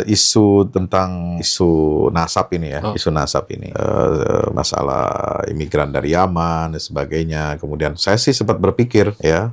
isu tentang isu nasab ini ya, isu nasab ini, masalah imigran dari Yaman dan sebagainya. Kemudian saya sih sempat berpikir ya,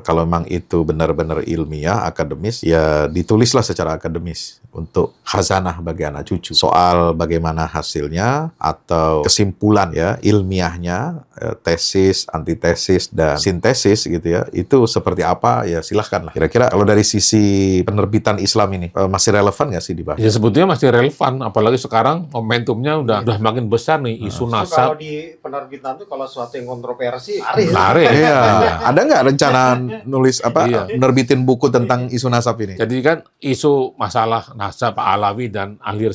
kalau memang itu benar-benar ilmiah, akademis, ya ditulislah secara akademis untuk khazanah bagi anak cucu. Soal bagaimana hasilnya atau kesimpulan ya ilmiahnya, tesis, antitesis dan sintesis gitu ya, itu seperti apa ya silahkan lah. Kira-kira kalau dari sisi penerbitan Islam ini masih relevan nggak sih dibahas? Ya sebetulnya masih relevan, apalagi sekarang momentumnya udah makin besar nih isu nasab. Kalau di penerbitan tuh kalau sesuatu yang kontroversi lari. Iya. Ada nggak rencana nulis nerbitin buku tentang isu nasab ini? Jadi kan isu masalah nasab Alawi dan ahli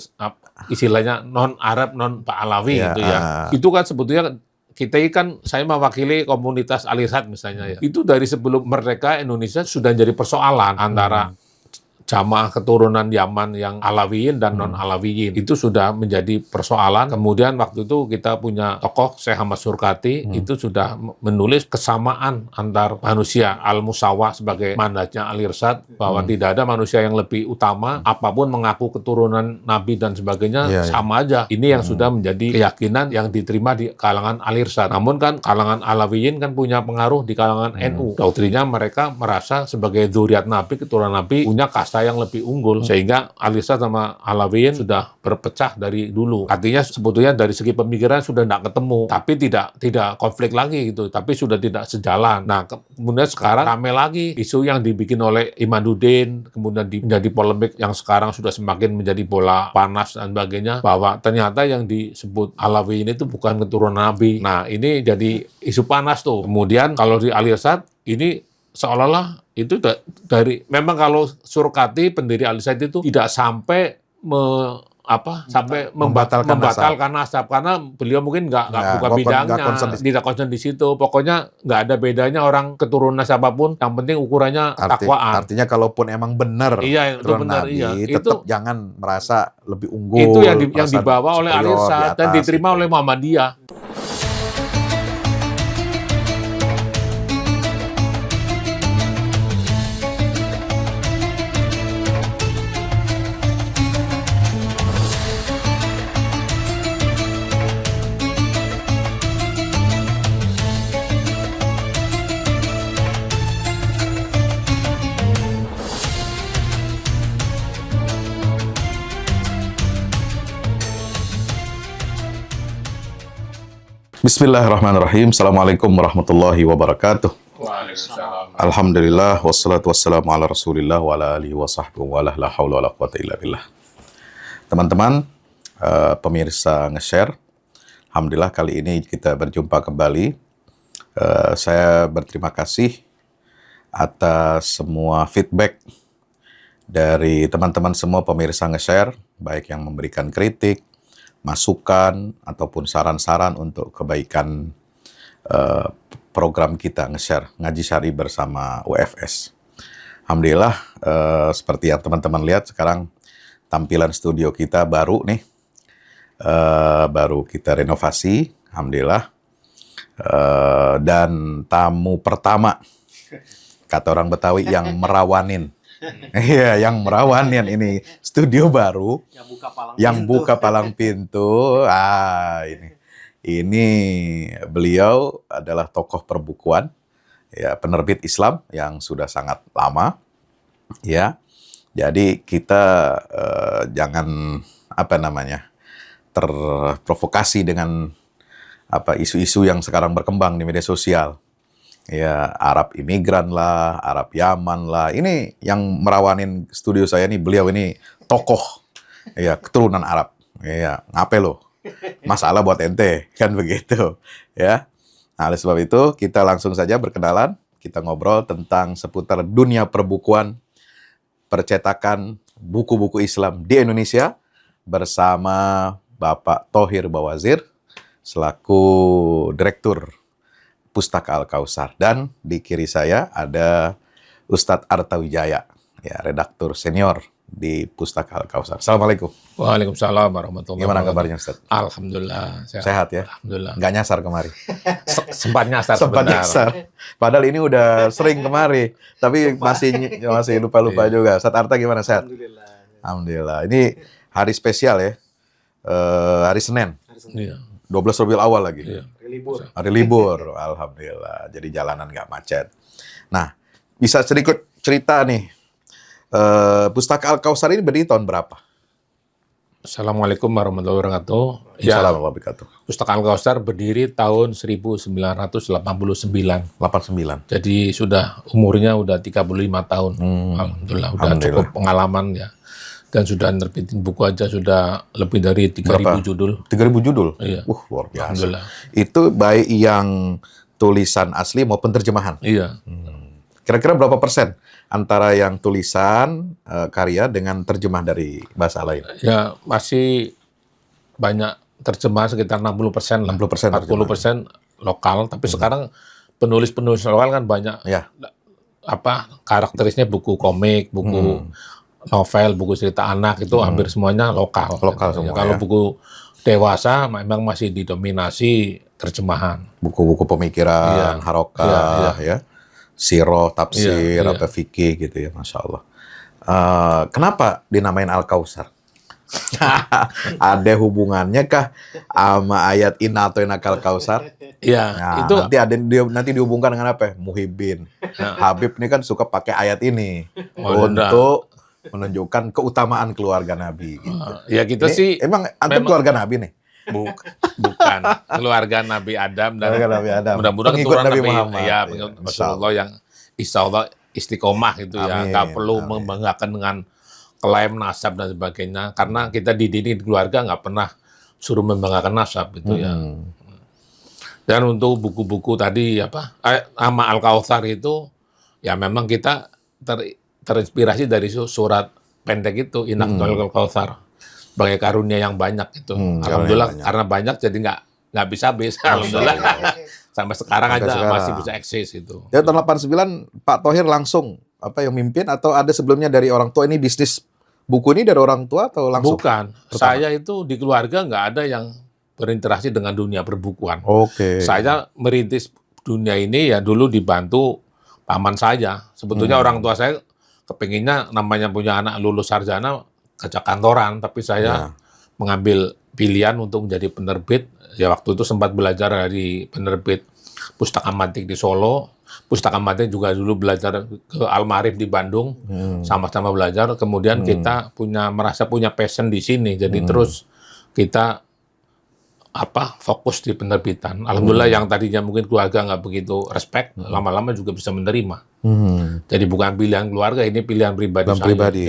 istilahnya non Arab non Alawi gitu ya. Itu kan sebetulnya kita kan, saya mewakili komunitas Al-Irsyad misalnya ya. Itu dari sebelum merdeka Indonesia sudah jadi persoalan antara jamaah keturunan Yaman yang Alawiyin dan non-Alawiyin. Itu sudah menjadi persoalan. Kemudian waktu itu kita punya tokoh Syekh Ahmad Surkati, itu sudah menulis kesamaan antar manusia, al-musawah sebagai manhajnya Al-Irsyad, bahwa tidak ada manusia yang lebih utama, apapun mengaku keturunan Nabi dan sebagainya, sama aja. Ini yang sudah menjadi keyakinan yang diterima di kalangan Al-Irsyad. Namun kan kalangan Alawiyin kan punya pengaruh di kalangan NU. Doktrinnya mereka merasa sebagai dzurriyyat Nabi, keturunan Nabi, punya kasta yang lebih unggul, sehingga Al-Irsyad sama Alawiyin sudah berpecah dari dulu. Artinya sebetulnya dari segi pemikiran sudah tidak ketemu, tapi tidak konflik lagi gitu, tapi sudah tidak sejalan. Nah, kemudian sekarang rame lagi isu yang dibikin oleh Imaduddin, kemudian menjadi polemik yang sekarang sudah semakin menjadi bola panas dan sebagainya, bahwa ternyata yang disebut Alawiyin itu bukan keturunan Nabi. Nah, ini jadi isu panas tuh. Kemudian kalau di Al-Irsyad ini seolah-olah itu dari, memang kalau Surkati pendiri Al-Irsyad itu tidak sampai membatalkan nasab, karena beliau mungkin nggak buka bidangnya, tidak concern di situ. Pokoknya nggak ada bedanya orang keturunan siapapun, yang penting ukurannya takwaan. Artinya kalaupun emang benar keturunan Nabi, tetap jangan merasa lebih unggul. Itu yang dibawa oleh Al-Irsyad dan diterima oleh Muhammadiyah. Bismillahirrahmanirrahim. Assalamualaikum warahmatullahi wabarakatuh. Waalaikumsalam. Alhamdulillah, wassalatu wassalamu ala rasulillah wa ala alihi wa sahbihi wa la hawla wa la quwata illa billah. Teman-teman, pemirsa nge-share, alhamdulillah kali ini kita berjumpa kembali. Saya berterima kasih atas semua feedback dari teman-teman semua pemirsa nge-share, baik yang memberikan kritik, masukan, ataupun saran-saran untuk kebaikan program kita nge-share Ngaji Syar'i bersama UFS. Alhamdulillah, seperti yang teman-teman lihat sekarang tampilan studio kita baru nih, baru kita renovasi, alhamdulillah. Dan tamu pertama, kata orang Betawi, yang merawanin. Iya, yang merawanin ini studio baru, yang buka palang pintu. Ini beliau adalah tokoh perbukuan, ya, penerbit Islam yang sudah sangat lama, ya. Jadi kita jangan terprovokasi dengan isu-isu yang sekarang berkembang di media sosial. Ya, Arab imigran lah, Arab Yaman lah. Ini yang merawanin studio saya nih, beliau ini tokoh, ya, keturunan Arab. Ya, ngape lo? Masalah buat ente, kan begitu, ya. Nah, oleh sebab itu kita langsung saja berkenalan, kita ngobrol tentang seputar dunia perbukuan, percetakan buku-buku Islam di Indonesia bersama Bapak Thohir Bawazir selaku Direktur Pustaka Al-Kautsar, dan di kiri saya ada Ustadz Arta Wijaya, ya, redaktur senior di Pustaka Al-Kautsar. Assalamualaikum. Waalaikumsalam warahmatullahi wabarakatuh. Gimana kabarnya, Ustadz? Alhamdulillah. Sehat ya? Alhamdulillah. Nggak nyasar kemari? Sempat nyasar. Sempat nyasar. Padahal ini udah sering kemari, tapi masih lupa-lupa juga. Ustadz Arta gimana, sehat? Alhamdulillah. Alhamdulillah. Ini hari spesial ya. Hari Senin. Iya. 12 Rabiul Awal lagi. Iya. Libur. Hari libur. Alhamdulillah. Jadi jalanan nggak macet. Nah, bisa sedikit cerita nih. Pustaka Al-Kautsar ini berdiri tahun berapa? Assalamualaikum warahmatullahi wabarakatuh. Ya, Assalamualaikum warahmatullahi wabarakatuh. Pustaka Al-Kautsar berdiri tahun 1989. 89. Jadi sudah umurnya udah 35 tahun. Alhamdulillah udah Alhamdulillah. cukup pengalaman ya. Dan sudah nerbitin buku aja sudah lebih dari 3.000 judul. 3.000 judul? Iya. Luar biasa. Alhamdulillah. Itu baik yang tulisan asli maupun terjemahan? Iya. Kira-kira berapa persen antara yang tulisan karya dengan terjemah dari bahasa lain? Ya masih banyak terjemah sekitar 60% lah. 60% 40% lokal. Tapi sekarang penulis-penulis lokal kan banyak Ya. karakterisnya buku komik, buku novel, buku cerita anak itu hampir semuanya lokal. Lokal Ya, semua, kalau ya. buku dewasa memang masih didominasi terjemahan. Buku-buku pemikiran, Iya. harokah, ya, sirah, tafsir, Iya, iya. atau fikih gitu ya, Masya Allah. Kenapa dinamain Al-Kautsar? Ada hubungannya kah sama ayat Inna A'tainakal Kautsar? Iya, Nah, itu nanti dihubungkan dengan apa? Muhibin. Habib ini kan suka pakai ayat ini Oh, untuk menunjukkan keutamaan keluarga Nabi. Gitu. ya kita Ini sih emang antum keluarga Nabi nih? bukan keluarga Nabi Adam dan Keluarga Nabi Adam. mudah-mudahan Pengikut keturunan Nabi Nabi Muhammad. ya, Iya, pengikut insya Rasulullah yang insya Allah istiqomah gitu ya, Amin, nggak perlu amin. membanggakan dengan klaim nasab dan sebagainya, karena kita dididik di keluarga nggak pernah suruh membanggakan nasab gitu ya. Dan untuk buku-buku tadi nama Al-Kautsar itu ya memang kita terinspirasi dari surat pendek itu Inna A'tainakal Kautsar sebagai karunia yang banyak itu. Alhamdulillah banyak. karena banyak jadi nggak bisa habis. Alhamdulillah sampai sekarang Sampai aja sekarang. masih bisa eksis itu. Ya tahun 89 Pak Thohir langsung yang mimpin atau ada sebelumnya dari orang tua, ini bisnis buku ini dari orang tua atau langsung? Bukan, saya itu di keluarga nggak ada yang berinteraksi dengan dunia perbukuan. Oke. Saya merintis dunia ini ya dulu dibantu paman saya. Sebetulnya orang tua saya kepinginnya namanya punya anak lulus sarjana kerja kantoran, tapi saya mengambil pilihan untuk menjadi penerbit. Ya waktu itu sempat belajar dari penerbit Pustaka Mantik di Solo. Pustaka Mantik juga dulu belajar ke Al-Ma'arif di Bandung. Sama-sama belajar. Kemudian kita merasa punya passion di sini. Jadi terus kita fokus di penerbitan. Alhamdulillah yang tadinya mungkin keluarga nggak begitu respect, lama-lama juga bisa menerima. Jadi bukan pilihan keluarga, ini pilihan pribadi Dan saya. pribadi.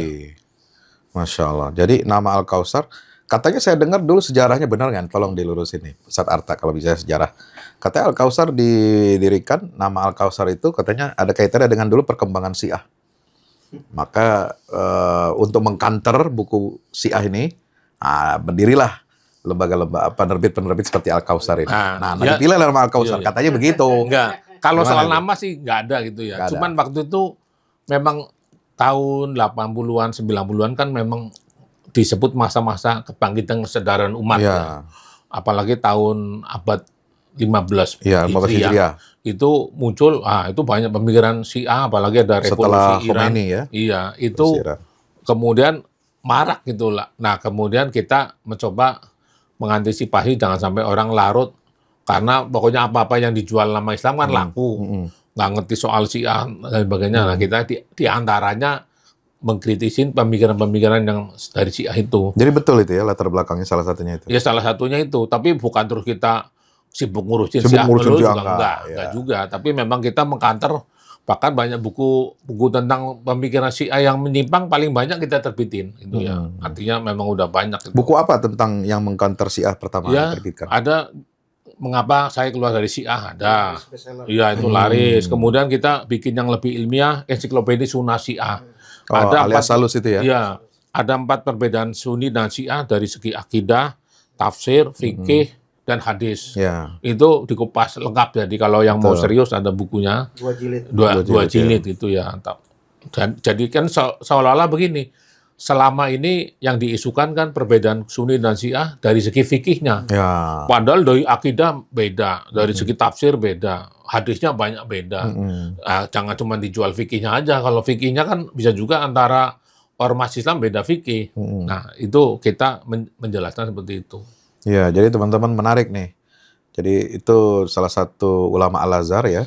Masya Allah. Jadi nama Al-Kautsar, katanya saya dengar dulu sejarahnya benar kan? Tolong dilurusin nih, Ustadz Arta kalau bisa sejarah. Katanya Al-Kautsar didirikan, nama Al-Kautsar itu katanya ada kaitannya dengan dulu perkembangan Syiah. Maka untuk mengkanter buku Syiah ini, berdirilah lembaga-lembaga penerbit-penerbit seperti Al-Kautsar ini. Nah, dipilih nama Al-Kautsar, Iya. katanya begitu. Enggak. Kalau Gimana soal itu? nama sih nggak ada gitu ya. Nggak ada. Cuman waktu itu memang tahun 80-an, 90-an kan memang disebut masa-masa kebangkitan kesadaran umat. Iya. Ya. Apalagi tahun abad 15 Iya, 15 Hijriah. itu muncul, itu banyak pemikiran Syiah, apalagi ada revolusi Setelah Iran. Khomeini ya. Iya, itu Iran. kemudian marak gitu lah. Nah, kemudian kita mencoba mengantisipasi jangan sampai orang larut, karena pokoknya apa-apa yang dijual nama Islam kan laku. Nggak ngerti soal Syiah dan sebagainya. Nah, kita di antaranya mengkritisin pemikiran-pemikiran yang dari Syiah itu. Jadi betul itu ya latar belakangnya salah satunya itu. Ya salah satunya itu, tapi bukan terus kita sibuk ngurusin Sibuk Syiah ngurusin melulu Syiah, juga enggak, enggak juga. Tapi memang kita mengkanter, bahkan banyak buku tentang pemikiran Syiah yang menyimpang paling banyak kita terbitin, itu ya. Artinya memang udah banyak. Itu. Buku apa tentang yang mengkanter Syiah pertama Ya, diterbitkan? ada mengapa saya keluar dari Syiah ada. Bestseller. Iya itu laris. Kemudian kita bikin yang lebih ilmiah, ensiklopedia Sunnah Syiah. Alias Salus itu ya? Iya, ada 4 perbedaan Sunni dan Syiah dari segi akidah, tafsir, fikih, dan hadis. Ya. Itu dikupas lengkap. Jadi kalau yang mau serius ada bukunya 2 jilid. dua jilid itu ya. Dan jadi kan seolah-olah begini. Selama ini yang diisukan kan perbedaan Sunni dan Syiah dari segi fikihnya. Ya. Padahal dari akidah beda, dari segi tafsir beda, hadisnya banyak beda. Jangan cuma dijual fikihnya aja. Kalau fikihnya kan bisa juga antara ormas Islam beda fikih. Nah, itu kita menjelaskan seperti itu. Ya, jadi teman-teman menarik nih. Jadi itu salah satu ulama Al-Azhar ya,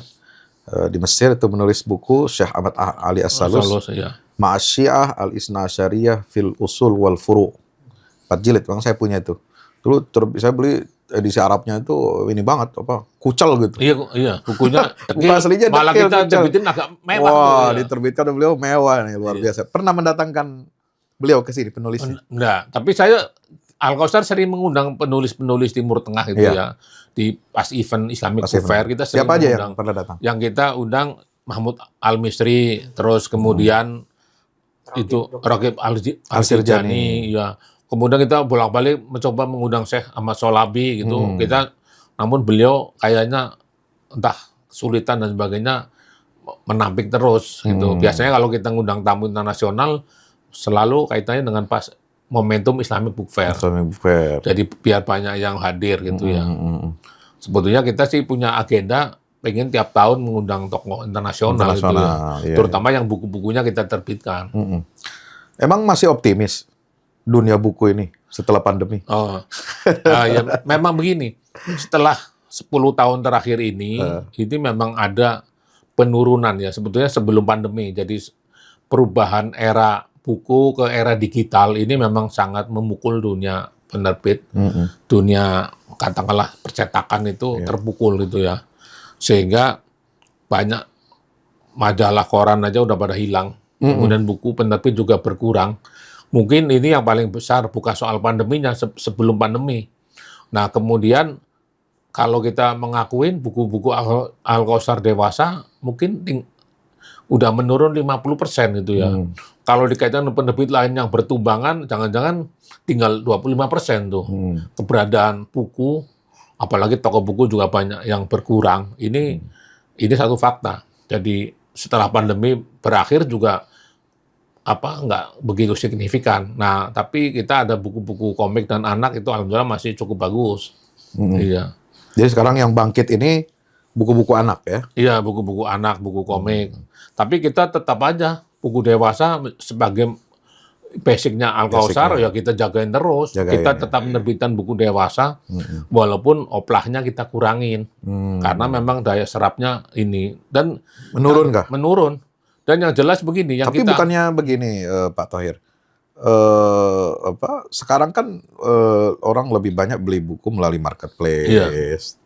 di Mesir itu menulis buku Syekh Ahmad Ali As-Salus, Ya. Ma'asyiah Al-Isna Asyariyah fil Usul wal Furu'. 4 jilid, Bang, saya punya itu. Dulu saya beli edisi Arabnya itu ini banget, kucel gitu. Iya, bukunya Buku aslinya malah dekil, kita kucel. terbitin agak mewah. Wah, ya. diterbitkan oleh beliau mewah nih, luar biasa. Pernah mendatangkan beliau ke sini penulisnya? Enggak, tapi saya Al-Kausar sering mengundang penulis-penulis Timur Tengah itu ya. Di pas event Islamic Book Fair kita sering Siapa aja mengundang. yang pernah datang? Yang kita undang Mahmud Al-Misri, terus kemudian itu Raqib Al-Sirjani, ya. Kemudian kita bolak-balik mencoba mengundang Syekh Ahmad Sholabi gitu. Namun beliau kayaknya entah kesulitan dan sebagainya menampik terus gitu. Biasanya kalau kita ngundang tamu internasional selalu kaitannya dengan pas momentum Islamic Book Fair. Jadi biar banyak yang hadir gitu ya. Sebetulnya kita sih punya agenda pengen tiap tahun mengundang tokoh internasional gitu ya. Iya, Terutama yang buku-bukunya kita terbitkan. Emang masih optimis dunia buku ini setelah pandemi? Ya, memang begini. Setelah 10 tahun terakhir ini memang ada penurunan ya. Sebetulnya sebelum pandemi. Jadi perubahan era buku ke era digital ini memang sangat memukul dunia penerbit. Dunia katakanlah percetakan itu terpukul gitu ya. Sehingga banyak majalah koran aja udah pada hilang. Kemudian buku penerbit juga berkurang. Mungkin ini yang paling besar bukan soal pandeminya, sebelum pandemi. Nah, kemudian kalau kita mengakuin buku-buku Al-Kausar dewasa mungkin udah menurun 50% itu ya. Kalau dikaitkan dengan penerbit lain yang bertumbangan, jangan-jangan tinggal 25% tuh. Keberadaan buku, apalagi toko buku juga banyak yang berkurang. Ini satu fakta. Jadi setelah pandemi berakhir juga nggak begitu signifikan. Nah, tapi kita ada buku-buku komik dan anak itu alhamdulillah masih cukup bagus. Iya. Jadi sekarang yang bangkit ini buku-buku anak ya? Iya, buku-buku anak, buku komik. Tapi kita tetap aja buku dewasa sebagai basicnya Al-Kausar ya kita jagain terus. Kita tetap menerbitkan buku dewasa walaupun oplahnya kita kurangin. Karena memang daya serapnya ini dan menurun kah? Menurun. Dan yang jelas begini, yang tapi kita bukannya begini, Pak Thohir. Sekarang kan orang lebih banyak beli buku melalui marketplace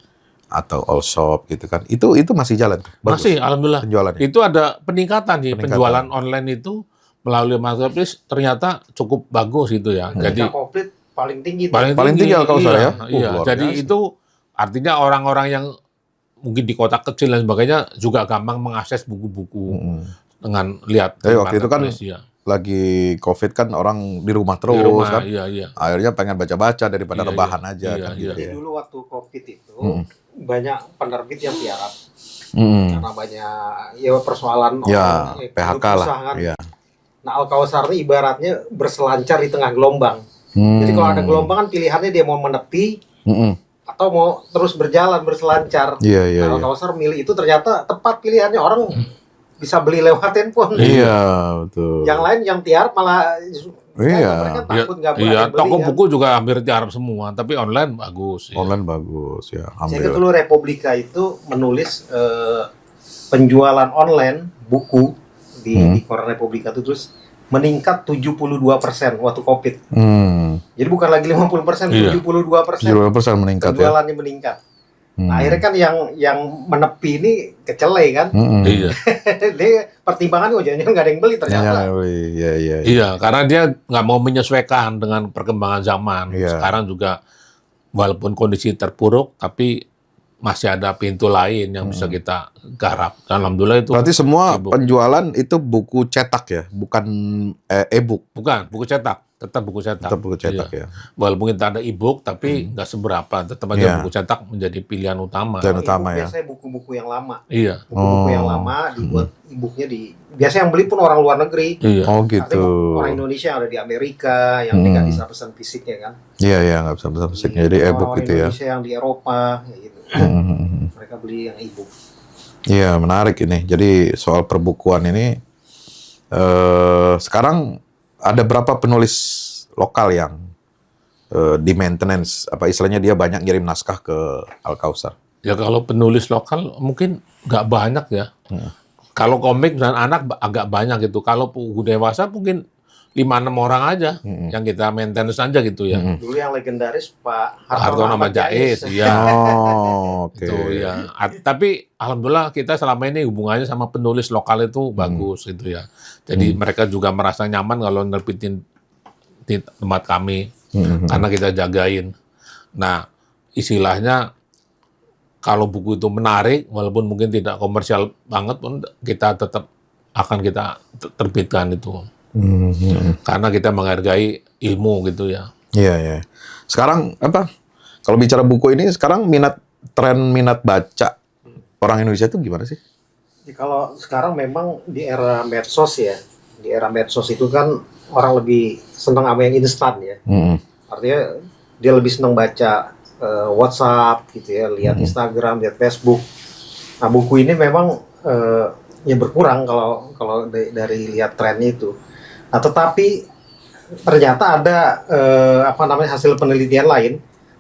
atau all shop gitu kan. Itu masih jalan? Bagus. Masih, alhamdulillah. Penjualannya. Itu ada peningkatan sih. Penjualan online itu melalui marketplace ternyata cukup bagus itu ya. Jadi komplit paling tinggi. Paling tinggi Al-Kausar ya. Iya. Jadi itu artinya orang-orang yang mungkin di kota kecil dan sebagainya juga gampang mengakses buku-buku dengan lihat. Jadi waktu itu kan lagi COVID kan orang di rumah terus kan. Iya. Akhirnya pengen baca-baca daripada rebahan aja kan gitu ya. Dulu waktu COVID itu banyak penerbit yang tiarap. Karena banyak persoalan PHK lah. Iya. Nah, Al-Kausar ini ibaratnya berselancar di tengah gelombang. Jadi kalau ada gelombang kan pilihannya dia mau menepi atau mau terus berjalan berselancar. Iya. Al-Kausar milih itu ternyata tepat pilihannya, orang bisa beli lewat handphone. Iya, betul. Yang lain yang tiarap malah mereka takut nggak berani beli. Toko buku juga hampir tiarap semua, tapi online bagus. Online bagus ya. Saya dulu Republika itu menulis penjualan online buku di koran Republika itu terus meningkat 72% waktu COVID. Jadi bukan lagi 50%, 72%. 72% meningkat penjualannya meningkat. Nah, akhirnya kan yang menepi ini kecelai kan. Iya. Dia pertimbangan jangan nggak ada yang beli ternyata. Iya, karena dia nggak mau menyesuaikan dengan perkembangan zaman. Sekarang juga walaupun kondisi terpuruk, tapi masih ada pintu lain yang bisa kita garap. Dan alhamdulillah itu. Berarti semua penjualan itu buku cetak ya, bukan e-book. Bukan, buku cetak. Tetap buku cetak. Tetap buku cetak ya. Walaupun kita ada e-book, tapi nggak seberapa. Tetap aja buku cetak menjadi pilihan utama. Pilihan utama ya. Biasanya buku-buku yang lama. Iya. Buku-buku yang lama dibuat e-booknya biasanya yang beli pun orang luar negeri. Iya. Oh gitu. Artinya orang Indonesia yang ada di Amerika, yang nggak bisa pesan fisiknya kan. Iya, nggak bisa pesan fisiknya. Jadi e-book gitu ya. Indonesia yang di Eropa, kayak gitu. Mereka beli yang e-book. Iya, menarik ini. Jadi soal perbukuan ini sekarang ada berapa penulis lokal yang di maintenance, apa istilahnya dia banyak ngirim naskah ke Al-Kausar? Ya kalau penulis lokal mungkin nggak banyak ya. Kalau komik dan anak agak banyak gitu. Kalau buku dewasa mungkin 5-6 orang aja yang kita maintenance aja gitu ya. Dulu yang legendaris Pak Hartono Ahmad Jais, ya. Oh, oke. Itu ya. Tapi alhamdulillah kita selama ini hubungannya sama penulis lokal itu bagus gitu ya. Jadi mereka juga merasa nyaman kalau nerbitin di tempat kami karena kita jagain. Nah, istilahnya kalau buku itu menarik walaupun mungkin tidak komersial banget pun kita tetap akan kita terbitkan itu. Karena kita menghargai ilmu gitu ya. Iya, iya. Sekarang apa? Kalau bicara buku ini sekarang tren minat baca orang Indonesia itu gimana sih? Ya, kalau sekarang memang di era medsos ya, di era medsos itu kan orang lebih senang sama yang instan ya. Artinya dia lebih senang baca WhatsApp gitu ya, lihat Instagram, lihat Facebook. Nah buku ini memang ya berkurang kalau dari lihat trennya itu. Nah tetapi ternyata ada hasil penelitian lain.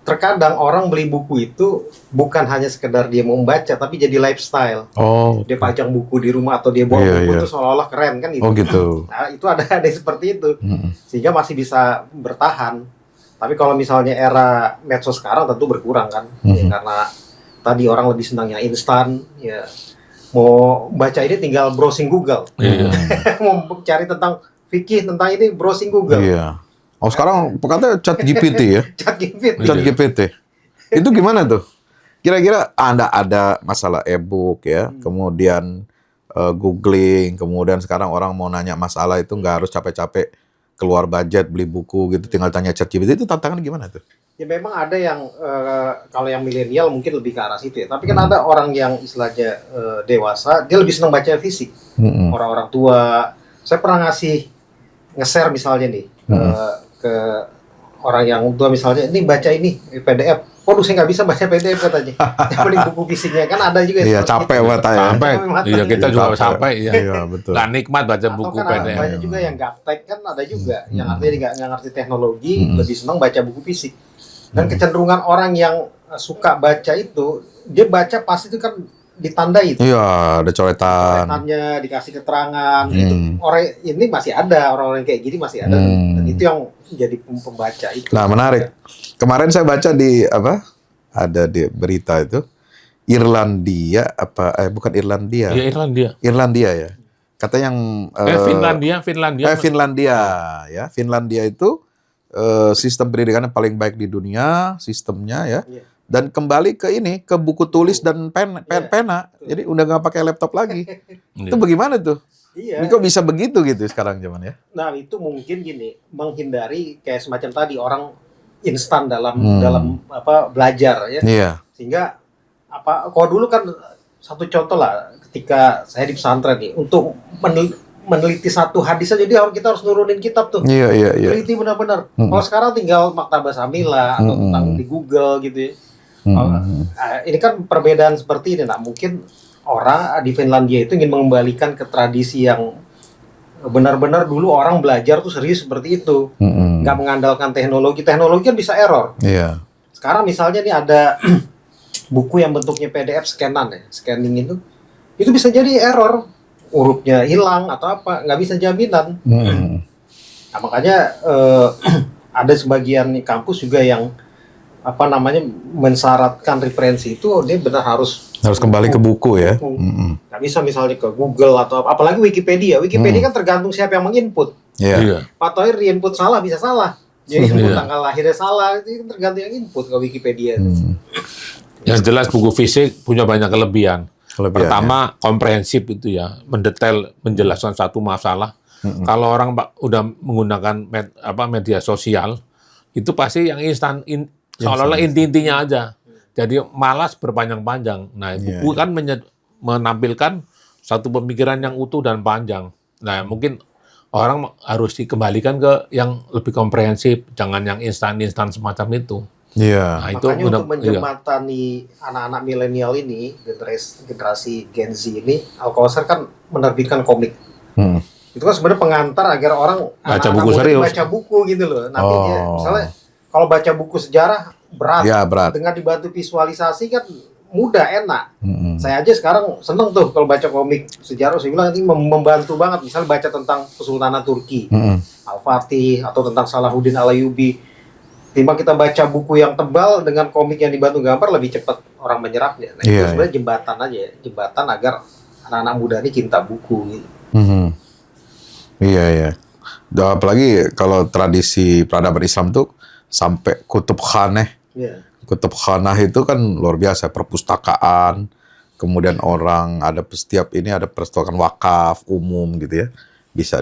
Terkadang orang beli buku itu bukan hanya sekedar dia mau membaca, tapi jadi lifestyle. Oh. Dia pajang buku di rumah atau dia bawa buku itu seolah-olah keren kan itu. Oh gitu. Nah, itu ada seperti itu. Sehingga masih bisa bertahan. Tapi kalau misalnya era medsos sekarang tentu berkurang kan. Ya, karena tadi orang lebih senang yang instan, ya mau baca ini tinggal browsing Google. Mau cari tentang fikih tentang ini browsing Google. Iya. Oh sekarang katanya chat GPT ya? Chat GPT. Chat GPT. Itu gimana tuh? Kira-kira ada masalah e-book ya, kemudian googling, kemudian sekarang orang mau nanya masalah itu nggak harus capek-capek keluar budget beli buku gitu, tinggal tanya chat GPT. Itu tantangan gimana tuh? Ya memang ada yang kalau yang milenial mungkin lebih ke arah situ ya. Tapi kan ada orang yang istilahnya dewasa, dia lebih senang baca fisik. Orang-orang tua. Saya pernah nge-share misalnya nih ke orang yang tua misalnya, ini baca ini PDF. Waduh saya nggak bisa baca PDF katanya. Yang penting buku fisiknya kan ada juga. Iya capek mata ya. Sampai, iya kita juga sampai ya. Iya betul. Nggak nikmat baca Atau buku kan PDF. banyak juga yang gaptek kan ada juga. Yang artinya nggak ngerti teknologi, lebih senang baca buku fisik. Dan kecenderungan orang yang suka baca itu, dia baca pasti itu kan ditandai itu. Iya, ada coretan. Coretannya dikasih keterangan. Itu orang ini masih ada, orang-orang kayak gini masih ada. Dan itu yang jadi pembaca itu. Nah, menarik. Kemarin saya baca ada di berita itu Irlandia bukan Irlandia. Iya Irlandia. Irlandia ya. Kata yang Finlandia ya. Finlandia itu sistem pendidikannya paling baik di dunia, sistemnya ya. Dan kembali ke buku tulis dan pena. Jadi udah nggak pakai laptop lagi. Itu bagaimana tuh? Iya. Ini kok bisa begitu gitu sekarang zaman ya? Nah itu mungkin gini, menghindari kayak semacam tadi orang instan dalam belajar ya. Iya. Sehingga kalau dulu kan satu contoh lah ketika saya di pesantren nih untuk meneliti satu hadis aja kita harus nurunin kitab tuh. Iya. Teliti benar-benar. Kalau sekarang tinggal Maktabah Samila atau tentang di Google gitu ya. Ini kan perbedaan seperti ini. Nah, mungkin orang di Finlandia itu ingin mengembalikan ke tradisi yang benar-benar dulu orang belajar tuh serius seperti itu. Nggak mengandalkan teknologi. Teknologi kan bisa error. Iya. Sekarang misalnya nih ada buku yang bentuknya PDF scanan ya. Scanning itu bisa jadi error. Hurufnya hilang atau apa. Nggak bisa jaminan. Nah, makanya ada sebagian kampus juga yang mensyaratkan referensi itu dia benar harus kembali ke buku ya. Nggak bisa misalnya ke Google atau apalagi Wikipedia kan tergantung siapa yang menginput. Iya. Pak Thohir diinput salah bisa salah, jadi input tanggal lahirnya salah, itu tergantung yang input ke Wikipedia. Yang jelas buku fisik punya banyak kelebihan. Pertama komprehensif itu ya, mendetail menjelaskan satu masalah. Kalau orang udah menggunakan media sosial itu pasti yang instan seolah-olah inti-intinya aja. Jadi malas berpanjang-panjang. Nah, buku kan menampilkan satu pemikiran yang utuh dan panjang. Nah, mungkin orang harus dikembalikan ke yang lebih komprehensif, jangan yang instan-instan semacam itu. Iya. Nah, makanya untuk menjembatani anak-anak milenial ini, generasi Gen Z ini, Al-Kausar kan menerbitkan komik. Itu kan sebenarnya pengantar agar orang Baca anak-anak buku muda serius. baca buku gitu loh. Nanti dia Oh. misalnya kalau baca buku sejarah berat, Ya, berat. dengan dibantu visualisasi kan mudah, enak. Mm-mm. Saya aja sekarang seneng tuh kalau baca komik sejarah. Saya bilang ini membantu banget. Misalnya baca tentang Kesultanan Turki, Mm-mm. Al-Fatih, atau tentang Salahuddin Al-Ayyubi. Timbang kita baca buku yang tebal dengan komik yang dibantu gambar, lebih cepat orang menyerapnya. Nah, itu Iya, sebenarnya jembatan aja ya. Jembatan agar anak-anak muda ini cinta buku gitu. Mhm. Iya, iya. Apalagi kalau tradisi peradaban Islam tuh sampai kutub khanah. Iya. Kutub khanah itu kan luar biasa, perpustakaan. Kemudian orang ada setiap ini ada perpustakaan wakaf umum gitu ya. Bisa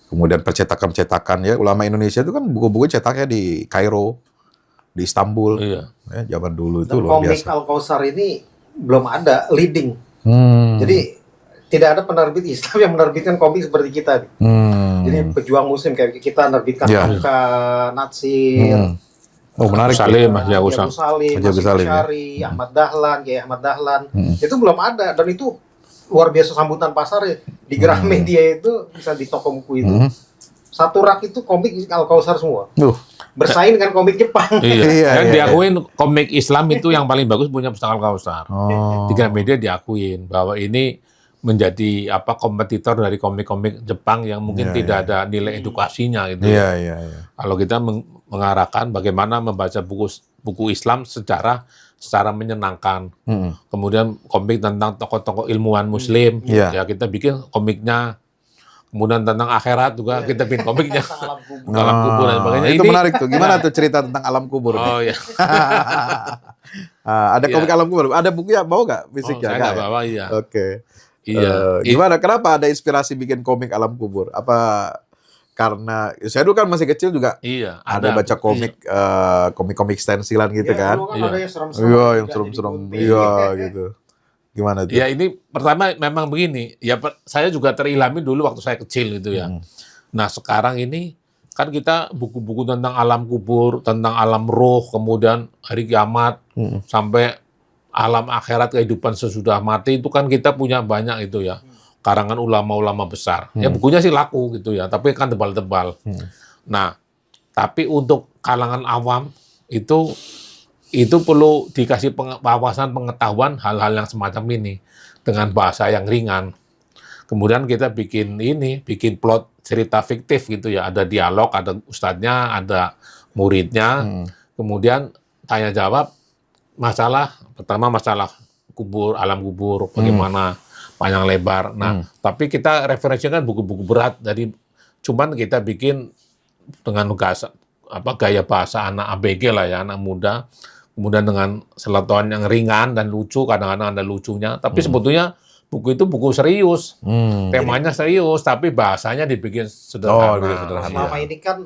kemudian percetakan-percetakan ya. Ulama Indonesia itu kan buku-buku cetaknya di Kairo, di Istanbul. Iya. Ya, zaman dulu itu Dan luar komik biasa. Al-Kausar ini belum ada leading. Hmm. Jadi tidak ada penerbit Islam yang menerbitkan komik seperti kita nih. Hmm. Jadi pejuang muslim kayak kita menerbitkan Iya. Hamka, Natsir, Hmm. Oh, menarik. Salim, Mas Haji Yahu Abu Salim, Haji Abu Hasyim Salim, ya. Asy'ari, Ahmad Dahlan, Kiai Ahmad Dahlan. Itu belum ada, dan itu luar biasa sambutan pasar ya. Di Gramedia itu, bisa di toko buku itu. Hmm. Satu rak itu komik Al-Kausar semua. Bersaing dengan komik Jepang. Iya. Iya, Dan iya, diakuin komik Islam itu yang paling bagus punya Pustaka Al-Kausar. Oh. Di Gramedia diakuin bahwa ini menjadi kompetitor dari komik-komik Jepang yang mungkin Iya, tidak ada nilai edukasinya gitu. Iya, iya, iya. Kalau kita mengarahkan bagaimana membaca buku Islam secara menyenangkan. Mm-mm. Kemudian komik tentang tokoh-tokoh ilmuwan Muslim, Iya. ya kita bikin komiknya. Kemudian tentang akhirat juga kita bikin komiknya. Alam kubur. Alam kubur dan sebagainya. Itu Ini- menarik tuh. Gimana tuh cerita tentang alam kubur? Oh ya. Ada Iya. komik alam kubur. Ada bukunya mau nggak Oh, fisiknya? saya Nggak nggak ya? bawa, iya. Oke. Iya. Gimana? Kenapa ada inspirasi bikin komik alam kubur? Apa karena saya dulu kan masih kecil juga Iya. ada baca komik komik-komik stensilan gitu Ya, kan? dulu Iya. ada yang serem-serem. Iya, yang juga serem-serem. jadi putih. Iya, gitu. Gimana tuh? Ya ini pertama memang begini. Ya saya juga terilhami dulu waktu saya kecil gitu ya. Hmm. Nah sekarang ini kan kita buku-buku tentang alam kubur, tentang alam roh, kemudian hari kiamat, Hmm. sampai alam akhirat, kehidupan sesudah mati itu kan kita punya banyak itu ya. Karangan ulama-ulama besar. Ya bukunya sih laku gitu ya, tapi kan tebal-tebal. Nah, tapi untuk kalangan awam itu perlu dikasih wawasan pengetahuan hal-hal yang semacam ini dengan bahasa yang ringan. Kemudian kita bikin plot cerita fiktif gitu ya. Ada dialog, ada ustadznya, ada muridnya. Kemudian tanya jawab pertama masalah kubur, alam kubur, bagaimana panjang lebar. Nah, tapi kita referensinya kan buku-buku berat. Jadi cuman kita bikin dengan gaya bahasa anak ABG lah ya, anak muda. Kemudian dengan seletuan yang ringan dan lucu, kadang-kadang ada lucunya. Tapi sebetulnya buku itu buku serius. Temanya serius, tapi bahasanya dibikin sederhana. dibikin sederhana. Selama ini kan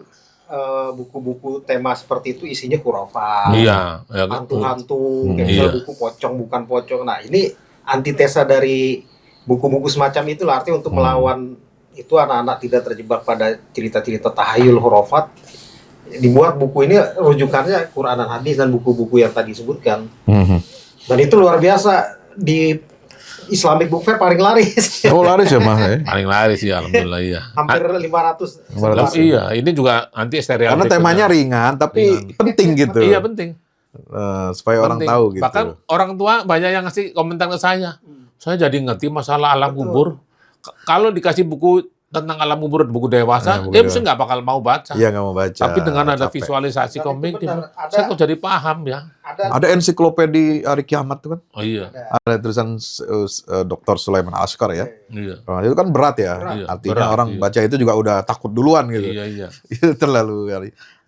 buku-buku tema seperti itu isinya khurafat, Iya. Ya, hantu-hantu, kayak Iya. misalnya buku pocong bukan pocong. Nah, ini antitesa dari buku-buku semacam itulah, artinya untuk melawan itu anak-anak tidak terjebak pada cerita-cerita tahayul khurafat. Dibuat buku ini rujukannya Quran dan hadis dan buku-buku yang tadi disebutkan. Dan itu luar biasa, di Islamic Book Fair paling laris. Oh, laris ya, Mas? paling laris ya, alhamdulillah iya. Hampir 500. 500. Iya, ini juga anti stereotip. Karena temanya ringan tapi penting gitu. Iya, penting. Supaya orang Penting. tahu gitu. Bahkan orang tua banyak yang ngasih komentar ke saya. Saya jadi ngerti masalah alam kubur. Kalau dikasih buku tentang alam kubur, buku dewasa, buku dia dewasa. mesti nggak bakal mau baca. Iya, nggak mau baca. Tapi dengan ada capek. visualisasi Dan komik, itu benar, ada- saya kok jadi paham ya. Ada ensiklopedi hari kiamat tuh kan. Oh iya, Ada tulisan Dr. Sulaiman Ashkar ya. iya, Nah, itu kan berat ya. Iya, Artinya berat, orang iya. baca itu juga udah takut duluan gitu. iya, iya. Itu terlalu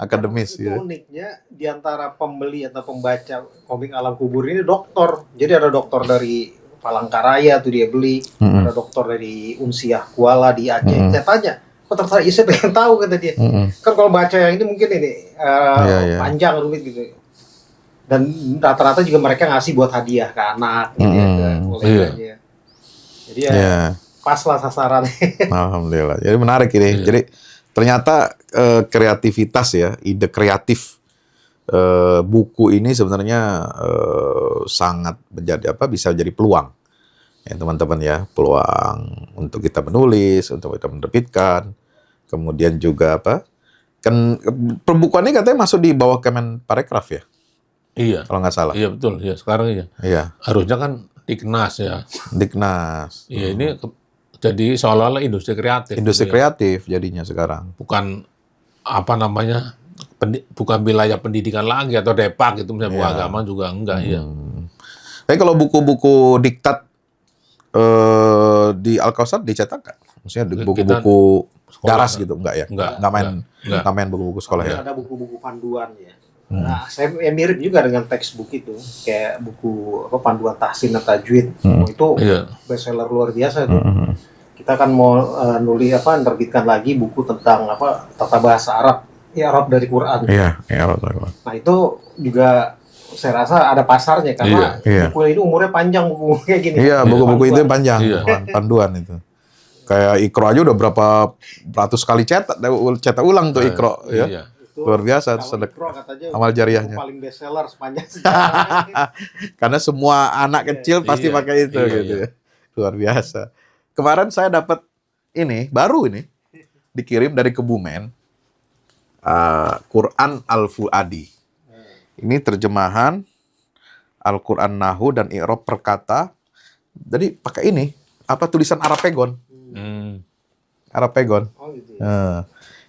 akademis Itu gitu. uniknya di antara pembeli atau pembaca komik alam kubur ini dokter. Jadi ada dokter dari Palangkaraya tuh dia beli, ada dokter dari Unsiah Kuala di Aceh. Saya tanya, kok tertarik? Ya saya pengen tahu kata dia. Kan kalau baca yang ini mungkin ini Iya. panjang rumit gitu. Dan rata-rata juga mereka ngasih buat hadiah ke anak, gitu ya, ke koleganya. Jadi ya Iya. pas lah sasarannya. Alhamdulillah. Jadi menarik ini. Iya. Jadi ternyata kreativitas ya, ide kreatif buku ini sebenarnya sangat menjadi bisa jadi peluang Ya teman-teman ya, peluang untuk kita menulis, untuk kita menerbitkan, kemudian juga apa? Kan perbukuan ini katanya masuk di bawah Kemenparekraf ya, Iya. kalau nggak salah. Iya betul. Iya sekarang iya. Iya, Harusnya kan Diknas ya. Diknas. Iya ini jadi seolah-olah industri kreatif. Industri gitu ya. kreatif jadinya sekarang. Bukan apa namanya bukan wilayah pendidikan lagi atau Depak gitu misalnya buku Iya. agama juga enggak ya. Tapi kalau buku-buku diktat di Al-Kausar dicetak nggak? Maksudnya buku-buku sekolah daras nggak? gitu enggak ya? Enggak, Nggak main buku-buku sekolah ya? Ada buku-buku panduan ya. Nah, saya mirip juga dengan textbook itu, kayak buku apa panduan tahsin atau tajwid. Itu Iya. bestseller luar biasa itu. Hmm. Kita kan mau nulis apa, menerbitkan lagi buku tentang apa tata bahasa Arab, ya Arab dari Quran. Iya, iya. Nah itu juga saya rasa ada pasarnya karena Iya. buku ini umurnya panjang buku kayak gini. Iya, buku-buku itu yang panjang, Iya. panduan itu. Kayak Iqra aja udah berapa ratus kali cetak ulang tuh Iqra ya. Iya. Itu Luar biasa kalau sedek Iqra katanya amal buku jariahnya. paling bestseller sepanjang sejarah. Karena semua anak kecil pasti Iya, pakai itu iya, gitu iya. ya. Luar biasa. Kemarin saya dapat baru ini dikirim dari Kebumen. Quran Al-Fuadi. Ini terjemahan Al-Quran Nahu dan I'rab per kata. Jadi pakai tulisan Arab Pegon. Arab Pegon. Oh gitu ya.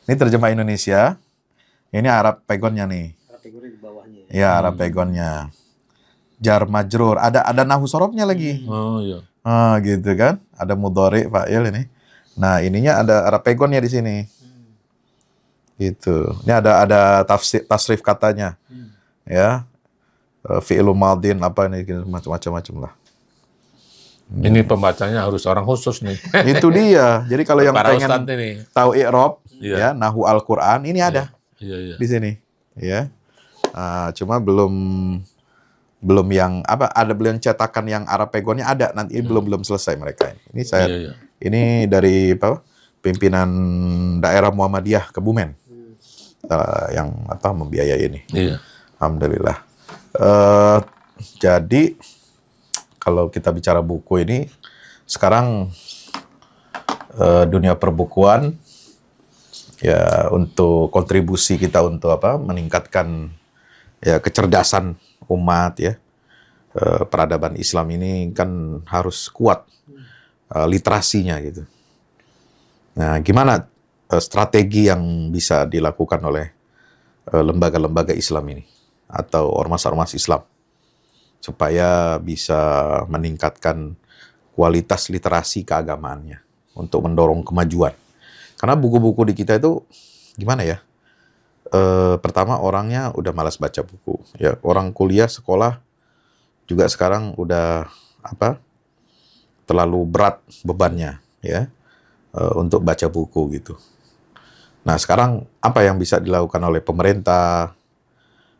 Ini terjemah Indonesia. Ini Arab Pegonnya nih. Kategori di bawahnya. Ya, Arab Pegonnya. Jar majrur. Ada nahu sorobnya lagi. Oh iya. Gitu kan. Ada mudhari, fa'il ini. Nah, ininya ada Arab Pegonnya di sini. Gitu. Ini ada tasrif katanya. Ya. Fi'il madin apa ini macam-macam lah. Ini pembacanya harus orang khusus nih. Itu dia. Jadi kalau yang Para pengen ustadz ini. tahu i'rab Iya. ya, nahu Al-Qur'an ini ada Iya, iya. di sini, ya. Cuma belum yang belum cetakan yang Arab Pegonnya ada, nanti belum selesai mereka. Ini saya Iya, iya. ini dari pimpinan daerah Muhammadiyah Kebumen yang membiayai ini. Iya. Alhamdulillah. Jadi kalau kita bicara buku ini sekarang dunia perbukuan ya untuk kontribusi kita untuk meningkatkan ya kecerdasan umat ya. Peradaban Islam ini kan harus kuat literasinya gitu. Nah, gimana strategi yang bisa dilakukan oleh lembaga-lembaga Islam ini atau ormas-ormas Islam supaya bisa meningkatkan kualitas literasi keagamaannya untuk mendorong kemajuan. Karena buku-buku di kita itu gimana ya? Pertama orangnya udah malas baca buku. Ya, orang kuliah, sekolah juga sekarang udah terlalu berat bebannya ya untuk baca buku gitu. Nah, sekarang apa yang bisa dilakukan oleh pemerintah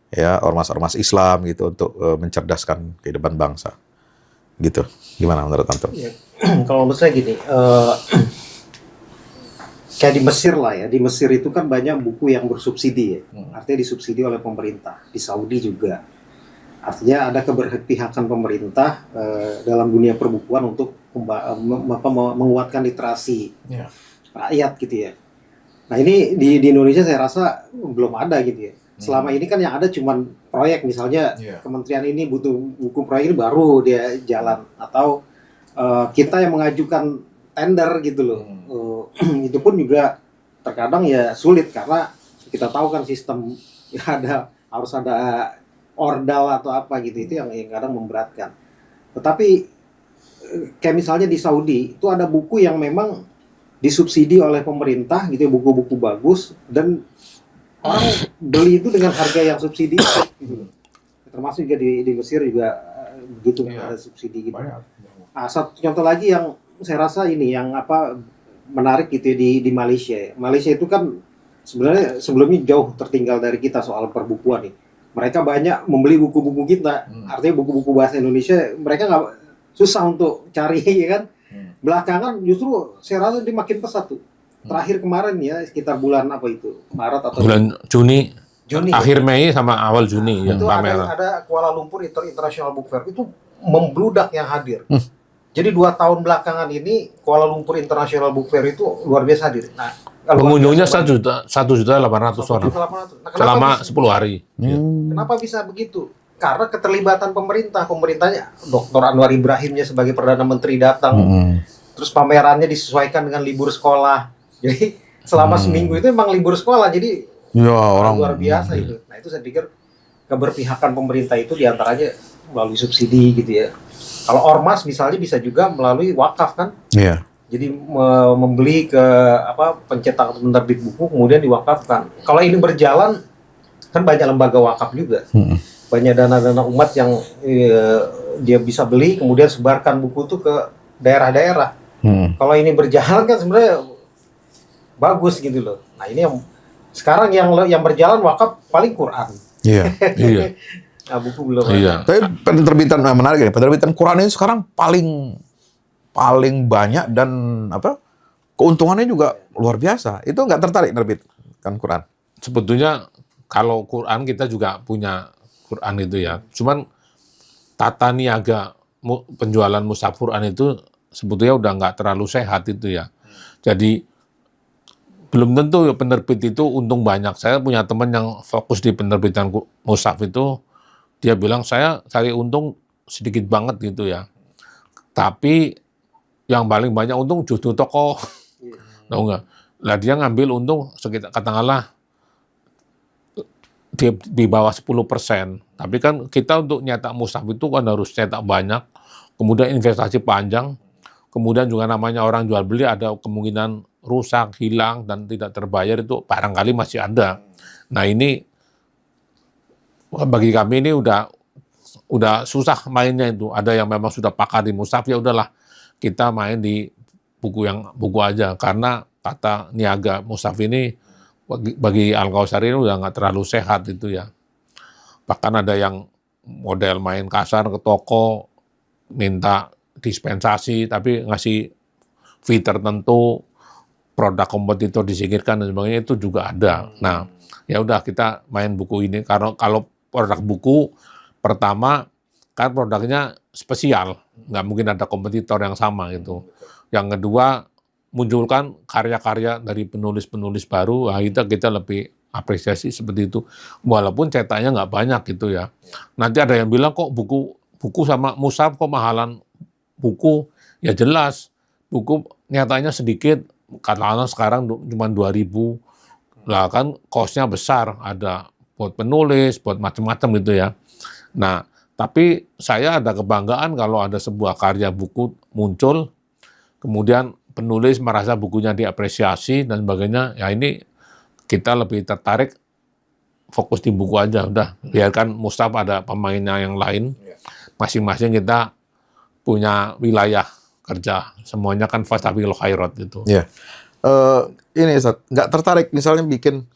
ya, ormas-ormas Islam gitu untuk mencerdaskan kehidupan bangsa? Gitu. Gimana menurut Anto? Ya, kalau menurut saya gini, kayak di Mesir lah ya. Di Mesir itu kan banyak buku yang bersubsidi ya. Artinya disubsidi oleh pemerintah. Di Saudi juga. Artinya ada keberpihakan pemerintah dalam dunia perbukuan untuk menguatkan literasi rakyat gitu ya. Nah ini di Indonesia saya rasa belum ada gitu ya. Selama ini kan yang ada cuman proyek, misalnya kementerian ini butuh buku proyek ini baru dia jalan, atau kita yang mengajukan tender gitu loh. Itu pun juga terkadang ya sulit karena kita tahu kan sistem ya harus ada ordal atau apa gitu, itu yang kadang memberatkan. Tetapi kayak misalnya di Saudi itu ada buku yang memang disubsidi oleh pemerintah gitu, buku-buku bagus, dan orang beli itu dengan harga yang subsidi gitu. Termasuk juga di Mesir juga begitu ada subsidi gitu. Nah, satu contoh lagi yang saya rasa ini yang menarik gitu ya, di Malaysia. Malaysia itu kan sebenarnya sebelumnya jauh tertinggal dari kita soal perbukuan nih. Mereka banyak membeli buku-buku kita. Artinya buku-buku bahasa Indonesia mereka nggak susah untuk cari ya kan. Belakangan justru saya rasa dia makin pesat tuh. Terakhir kemarin ya sekitar bulan Maret atau bulan Juni. Juni. Akhir Mei sama awal Juni Itu yang pameran. ada Kuala Lumpur International Book Fair itu membludak yang hadir. Jadi 2 tahun belakangan ini Kuala Lumpur International Book Fair itu luar biasa hadir. Nah, pengunjungnya 1.800.000 orang 1.800.000. Nah, selama bisa, 10 hari. kenapa bisa begitu? Karena keterlibatan pemerintahnya, Dr. Anwar Ibrahimnya sebagai Perdana Menteri datang, terus pamerannya disesuaikan dengan libur sekolah. Jadi selama seminggu itu memang libur sekolah, jadi orang luar biasa itu. Nah itu saya pikir keberpihakan pemerintah itu diantaranya melalui subsidi gitu ya. Kalau ormas misalnya bisa juga melalui wakaf kan. Iya. Jadi membeli ke pencetak penerbit buku kemudian diwakafkan. Kalau ini berjalan kan banyak lembaga wakaf juga. Banyak dana-dana umat yang dia bisa beli kemudian sebarkan buku itu ke daerah-daerah. Kalau ini berjalan kan sebenarnya bagus gitu loh. Nah ini yang sekarang yang berjalan wakaf paling Quran. Iya. Iya. Nah, buku belum. Iya. Tapi penerbitan menarik ya. Penerbitan Quran ini sekarang paling banyak dan keuntungannya juga luar biasa. Itu nggak tertarik nerbitkan Quran? Sebetulnya kalau Quran kita juga punya Quran itu ya. Cuman tata niaga penjualan mushaf Quran itu sebetulnya udah nggak terlalu sehat itu ya. Jadi belum tentu penerbit itu untung banyak. Saya punya teman yang fokus di penerbitan mushaf itu, dia bilang saya cari untung sedikit banget gitu ya. Tapi yang paling banyak untung justru toko. Tahu nggak? Lah dia ngambil untung sekitar katakanlah di bawah 10%. Tapi kan kita untuk nyetak mushaf itu kan harus cetak banyak, kemudian investasi panjang, kemudian juga namanya orang jual beli ada kemungkinan rusak, hilang, dan tidak terbayar itu barangkali masih ada. Nah ini bagi kami ini udah susah mainnya itu. Ada yang memang sudah pakar di mushaf, ya udahlah kita main di buku aja, karena tata niaga mushaf ini bagi Al-Kausar ini udah nggak terlalu sehat itu ya. Bahkan ada yang model main kasar ke toko, minta dispensasi, tapi ngasih fee tertentu, produk kompetitor disingkirkan dan sebagainya, itu juga ada. Nah, ya udah kita main buku ini. Karena kalau produk buku, pertama kan produknya spesial, nggak mungkin ada kompetitor yang sama gitu. Yang kedua, munculkan karya-karya dari penulis-penulis baru, nah kita lebih apresiasi seperti itu. Walaupun cetaknya nggak banyak gitu ya. Nanti ada yang bilang kok buku sama mushaf kok mahalan buku. Ya jelas, buku nyatanya sedikit, katakanlah sekarang cuma 2.000. Lah kan cost-nya besar, ada buat penulis, buat macam-macam gitu ya. Nah, tapi saya ada kebanggaan kalau ada sebuah karya buku muncul, kemudian penulis merasa bukunya diapresiasi dan sebagainya, ya ini kita lebih tertarik fokus di buku aja, udah biarkan mushaf ada pemainnya yang lain, masing-masing kita punya wilayah kerja, semuanya kan fastabiqul khairat gitu. Iya. Ini nggak tertarik misalnya bikin,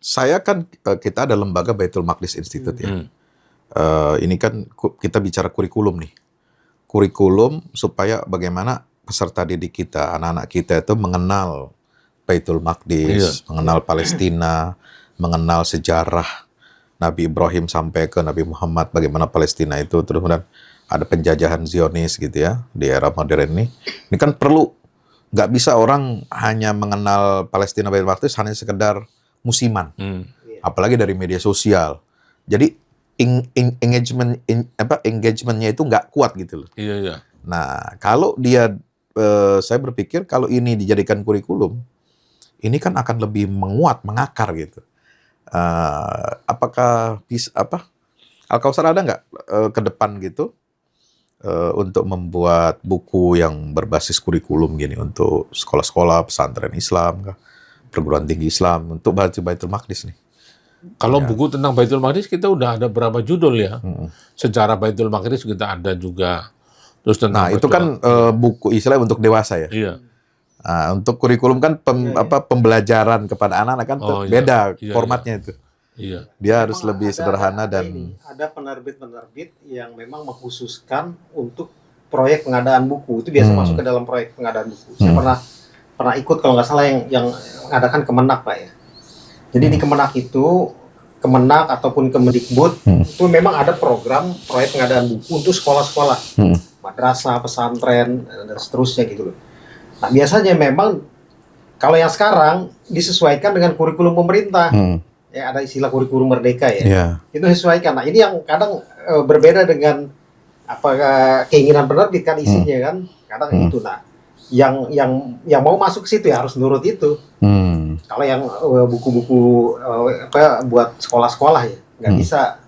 saya kan kita ada lembaga Baitul Maqdis Institute ya. Ini kan kita bicara kurikulum nih, kurikulum supaya bagaimana peserta didik kita, anak-anak kita itu mengenal Baitul Maqdis, mengenal Palestina, mengenal sejarah Nabi Ibrahim sampai ke Nabi Muhammad, bagaimana Palestina itu, terus kemudian ada penjajahan Zionis gitu ya di era modern ini. Ini kan perlu, nggak bisa orang hanya mengenal Palestina Baitul Maqdis hanya sekedar musiman, apalagi dari media sosial. Jadi engagementnya itu nggak kuat gitu loh. Iya. Nah, kalau dia saya berpikir kalau ini dijadikan kurikulum, ini kan akan lebih menguat, mengakar gitu. Apakah bisa Al-Kausar ada nggak ke depan gitu untuk membuat buku yang berbasis kurikulum gini untuk sekolah-sekolah, pesantren Islam, perguruan tinggi Islam untuk Baitul Maqdis nih? Kalau buku tentang Baitul Maqdis kita udah ada berapa judul ya. Sejarah Baitul Maqdis kita ada juga. Terus tentang itu kan buku istilah untuk dewasa ya. Iya. Nah, untuk kurikulum kan pembelajaran kepada anak-anak kan beda formatnya itu. Iya. Dia harus lebih sederhana dan ada penerbit-penerbit yang memang mengkhususkan untuk proyek pengadaan buku. Itu biasa masuk ke dalam proyek pengadaan buku. Saya pernah ikut kalau nggak salah yang mengadakan Kemenak, Pak ya. Jadi di Kemenak itu, Kemenak ataupun Kemendikbud itu memang ada program proyek pengadaan buku untuk sekolah-sekolah. madrasah, pesantren, dan seterusnya gitu loh. Nah biasanya memang kalau yang sekarang disesuaikan dengan kurikulum pemerintah. Ya ada istilah kurikulum merdeka ya. Yeah. Itu disesuaikan. Nah ini yang kadang berbeda dengan keinginan penerbit kan isinya kan. Kadang itu nah yang mau masuk ke situ ya harus nurut itu. Kalau yang buku-buku buat sekolah-sekolah ya nggak bisa.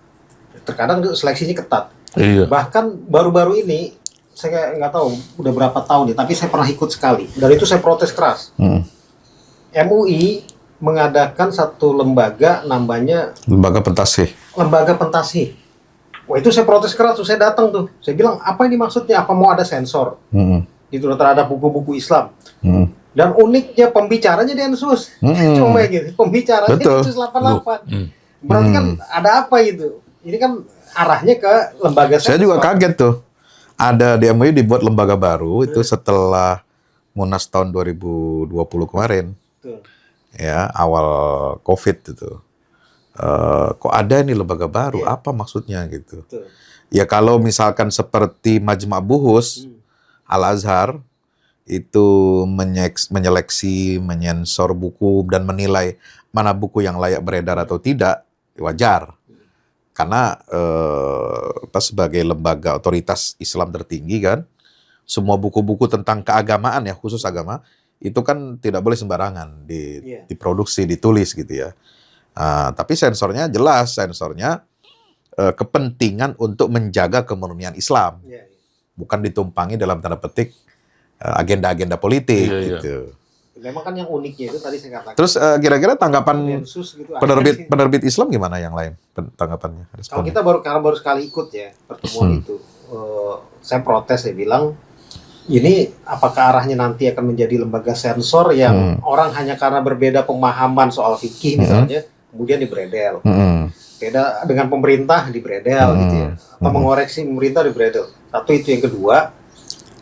Terkadang seleksinya ketat. Iya. Bahkan baru-baru ini saya nggak tahu udah berapa tahun ya, tapi saya pernah ikut sekali. Dan itu saya protes keras. MUI mengadakan satu lembaga namanya Lembaga Pentasih. Lembaga Pentasih. Wah itu saya protes keras tuh, saya datang tuh. Saya bilang apa ini maksudnya? Apa mau ada sensor? Gitu loh terhadap buku-buku Islam. Dan uniknya pembicaranya Densus. Cuma gitu, pembicaranya Densus 88. Berarti kan ada apa itu? Ini kan arahnya ke lembaga sensor. Saya juga kaget tuh. Ada di MUI dibuat lembaga baru itu setelah Munas tahun 2020 kemarin. Ya, awal COVID itu. Kok ada nih lembaga baru? Apa maksudnya gitu? Ya kalau misalkan seperti Majma' Buhus Al-Azhar itu menyeleksi, menyensor buku dan menilai mana buku yang layak beredar atau tidak, wajar. Karena sebagai lembaga otoritas Islam tertinggi kan, semua buku-buku tentang keagamaan ya, khusus agama, itu kan tidak boleh sembarangan diproduksi, ditulis gitu ya. Tapi sensornya jelas, sensornya kepentingan untuk menjaga kemurnian Islam. Bukan ditumpangi dalam tanda petik agenda-agenda politik gitu. Memang kan yang uniknya itu tadi saya katakan. Terus kira-kira tanggapan Densus gitu, penerbit Islam gimana yang lain tanggapannya? Kalau kita baru sekali ikut ya pertemuan itu, saya protes, saya bilang ini apakah arahnya nanti akan menjadi lembaga sensor yang orang hanya karena berbeda pemahaman soal fikih misalnya kemudian dibredel. Beda dengan pemerintah dibredel gitu ya. Atau mengoreksi pemerintah dibredel. Satu itu, yang kedua,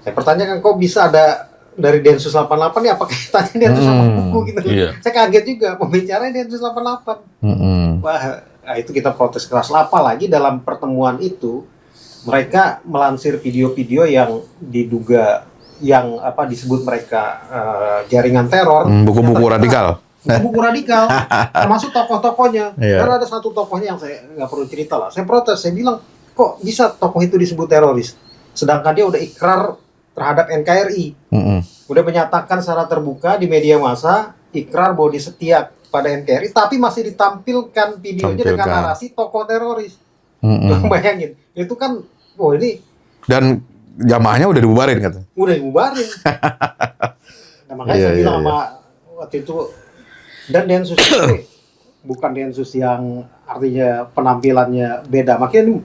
saya pertanyakan kok bisa ada dari Densus 88 ya apa kaitannya Densus sama buku gitu. Saya kaget juga pembicaranya Densus 88. Wah, itu kita protes keras. Apalagi dalam pertemuan itu mereka melansir video-video yang diduga yang disebut mereka jaringan teror, buku-buku radikal. Buku-buku radikal, termasuk tokoh-tokohnya. Karena ada satu tokohnya yang saya nggak perlu cerita lah. Saya protes, saya bilang kok bisa tokoh itu disebut teroris, sedangkan dia udah ikrar terhadap NKRI, udah menyatakan secara terbuka di media massa ikrar bahwa dia setia pada NKRI, tapi masih ditampilkan videonya dengan narasi tokoh teroris. Bayangin, itu kan, ini. Dan jamaahnya udah dibubarin katanya. Udah dibubarin. Nah, makanya saya bilang sama waktu itu, dan Densus itu bukan Densus yang artinya penampilannya beda, makanya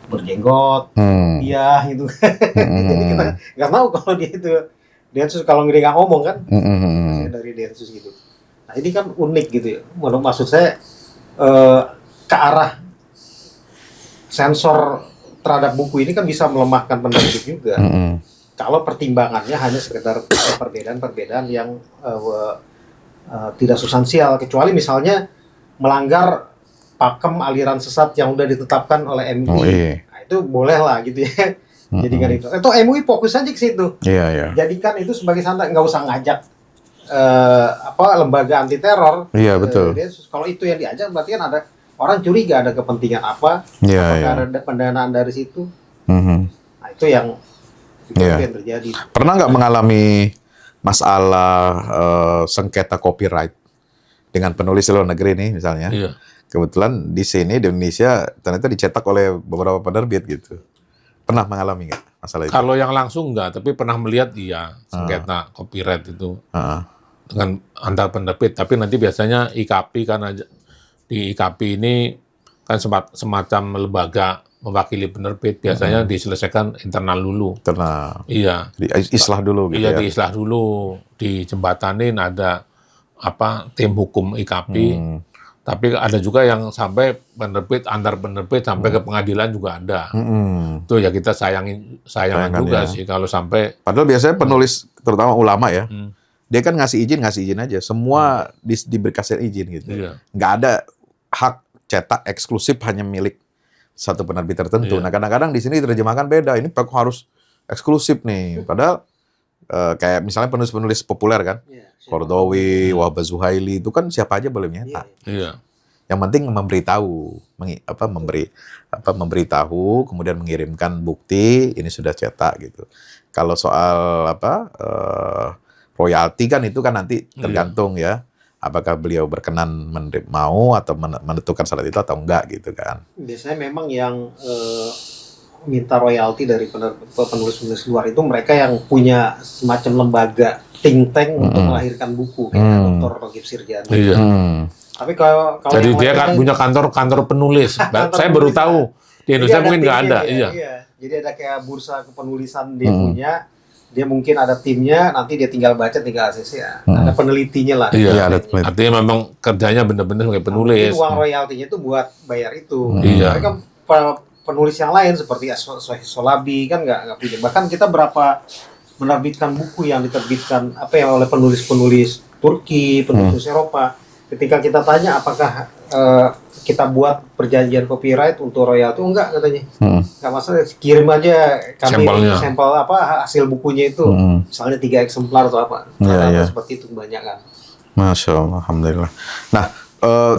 berjenggot, iya gitu. Jadi kita nggak tahu kalau dia itu Densus, kalau dia nggak ngomong kan, dari Densus gitu. Nah ini kan unik gitu ya. Maksud saya ke arah sensor terhadap buku ini kan bisa melemahkan penerbit juga. Kalau pertimbangannya hanya sekedar perbedaan-perbedaan yang tidak substansial, kecuali misalnya melanggar pakem aliran sesat yang udah ditetapkan oleh MUI. Nah, itu boleh lah gitu ya. Jadikan itu. Atau MUI fokus aja ke situ. Jadikan itu sebagai santai, nggak usah ngajak lembaga anti teror. Betul. Kalau itu yang diajak berarti kan ada orang curiga ada kepentingan apa, apakah ada pendanaan dari situ. Nah itu yang terjadi. Pernah nggak mengalami masalah sengketa copyright dengan penulis luar negeri nih misalnya? Kebetulan di sini di Indonesia ternyata dicetak oleh beberapa penerbit gitu. Pernah mengalami nggak masalah itu? Kalau yang langsung nggak, tapi pernah melihat sengketa copyright itu dengan antar penerbit. Tapi nanti biasanya IKP kan di IKP ini kan semacam lembaga mewakili penerbit, biasanya diselesaikan internal dulu. Iya. Islah dulu gitu. Iya, diislah dulu, dijembatanin ada tim hukum IKP. Tapi ada juga yang sampai penerbit, antar penerbit sampai ke pengadilan juga ada. Itu ya kita sayangkan juga sih kalau sampai. Padahal biasanya penulis, terutama ulama ya, dia kan ngasih izin aja. Semua diberikan izin gitu. Nggak ada hak cetak eksklusif hanya milik satu penerbit tertentu. Nah kadang-kadang di sini diterjemahkan beda. Ini harus eksklusif nih. Padahal kayak misalnya penulis-penulis populer kan, Kordowi, Wahbah Zuhaili itu kan siapa aja boleh nyetak. Iya. Yang penting memberitahu, memberitahu, kemudian mengirimkan bukti ini sudah cetak gitu. Kalau soal royalti kan itu kan nanti tergantung ya, apakah beliau berkenan mau atau menentukan syarat itu atau enggak gitu kan. Biasanya memang yang minta royalti dari penulis-penulis luar itu mereka yang punya semacam lembaga think tank untuk melahirkan buku kayak Dr. Ragib Sirjani. Iya. Tapi kalau jadi dia kan punya kantor penulis. Saya baru tahu di Indonesia mungkin nggak ada. Iya. Jadi ada kayak bursa kepenulisan dia punya. Dia mungkin ada timnya, nanti dia tinggal baca, tinggal ACC ya. Ada penelitinya lah. Iya, ada artinya memang kerjanya benar-benar sebagai penulis. Nah, uang royaltinya itu buat bayar itu. Iya. Mereka penulis yang lain seperti Solabi kan nggak punya. Bahkan kita berapa menerbitkan buku yang diterbitkan oleh penulis-penulis Turki, penulis Eropa. Ketika kita tanya apakah kita buat perjanjian copyright untuk royalti, enggak katanya. Enggak masalah, kirim aja kami sampel hasil bukunya itu. Misalnya 3 eksemplar atau apa. Seperti itu banyak kan. Masya Allah, alhamdulillah. Nah,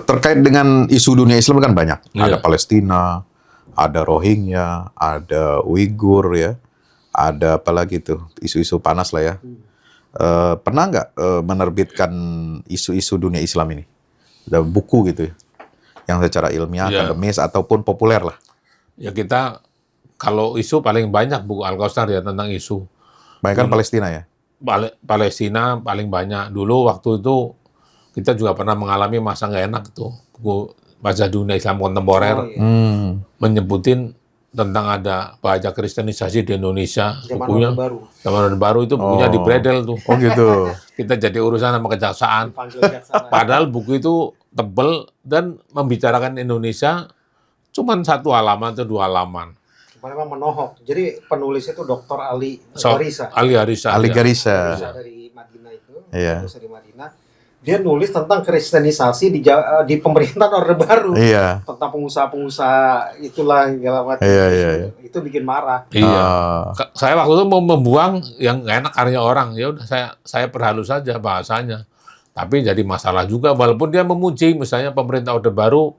terkait dengan isu dunia Islam kan banyak. Ada Palestina, ada Rohingya, ada Uighur ya. Ada apa lagi tuh, isu-isu panas lah ya. Pernah nggak menerbitkan isu-isu dunia Islam ini? Ada buku gitu ya, yang secara ilmiah, akademis, ataupun populer lah. Ya kita, kalau isu paling banyak buku Al-Kausar ya tentang isu. Banyak kan Palestina ya? Palestina paling banyak. Dulu waktu itu kita juga pernah mengalami masa nggak enak tuh. Buku Baca Dunia Islam Kontemporer menyebutin tentang ada baca kristenisasi di Indonesia. Bukunya Zaman Orde Baru itu bukunya di Bredel tuh. Oh gitu. Kita jadi urusan sama kejaksaan. Padahal buku itu tebel dan membicarakan Indonesia cuman 1 halaman atau 2 halaman. Memang menohok. Jadi penulis itu Dr. Ali Garissa. Ali Garissa Dari Madinah itu. Iya. Dari Madinah. Dia nulis tentang kristenisasi di pemerintahan Orde Baru. Iya. Tentang pengusaha-pengusaha itulah segala macam. Iya. Itu bikin marah. Iya. Saya waktu itu mau membuang yang nggak enak karya orang. Ya udah saya perhalus saja bahasanya. Tapi jadi masalah juga walaupun dia memuji misalnya pemerintah Orde Baru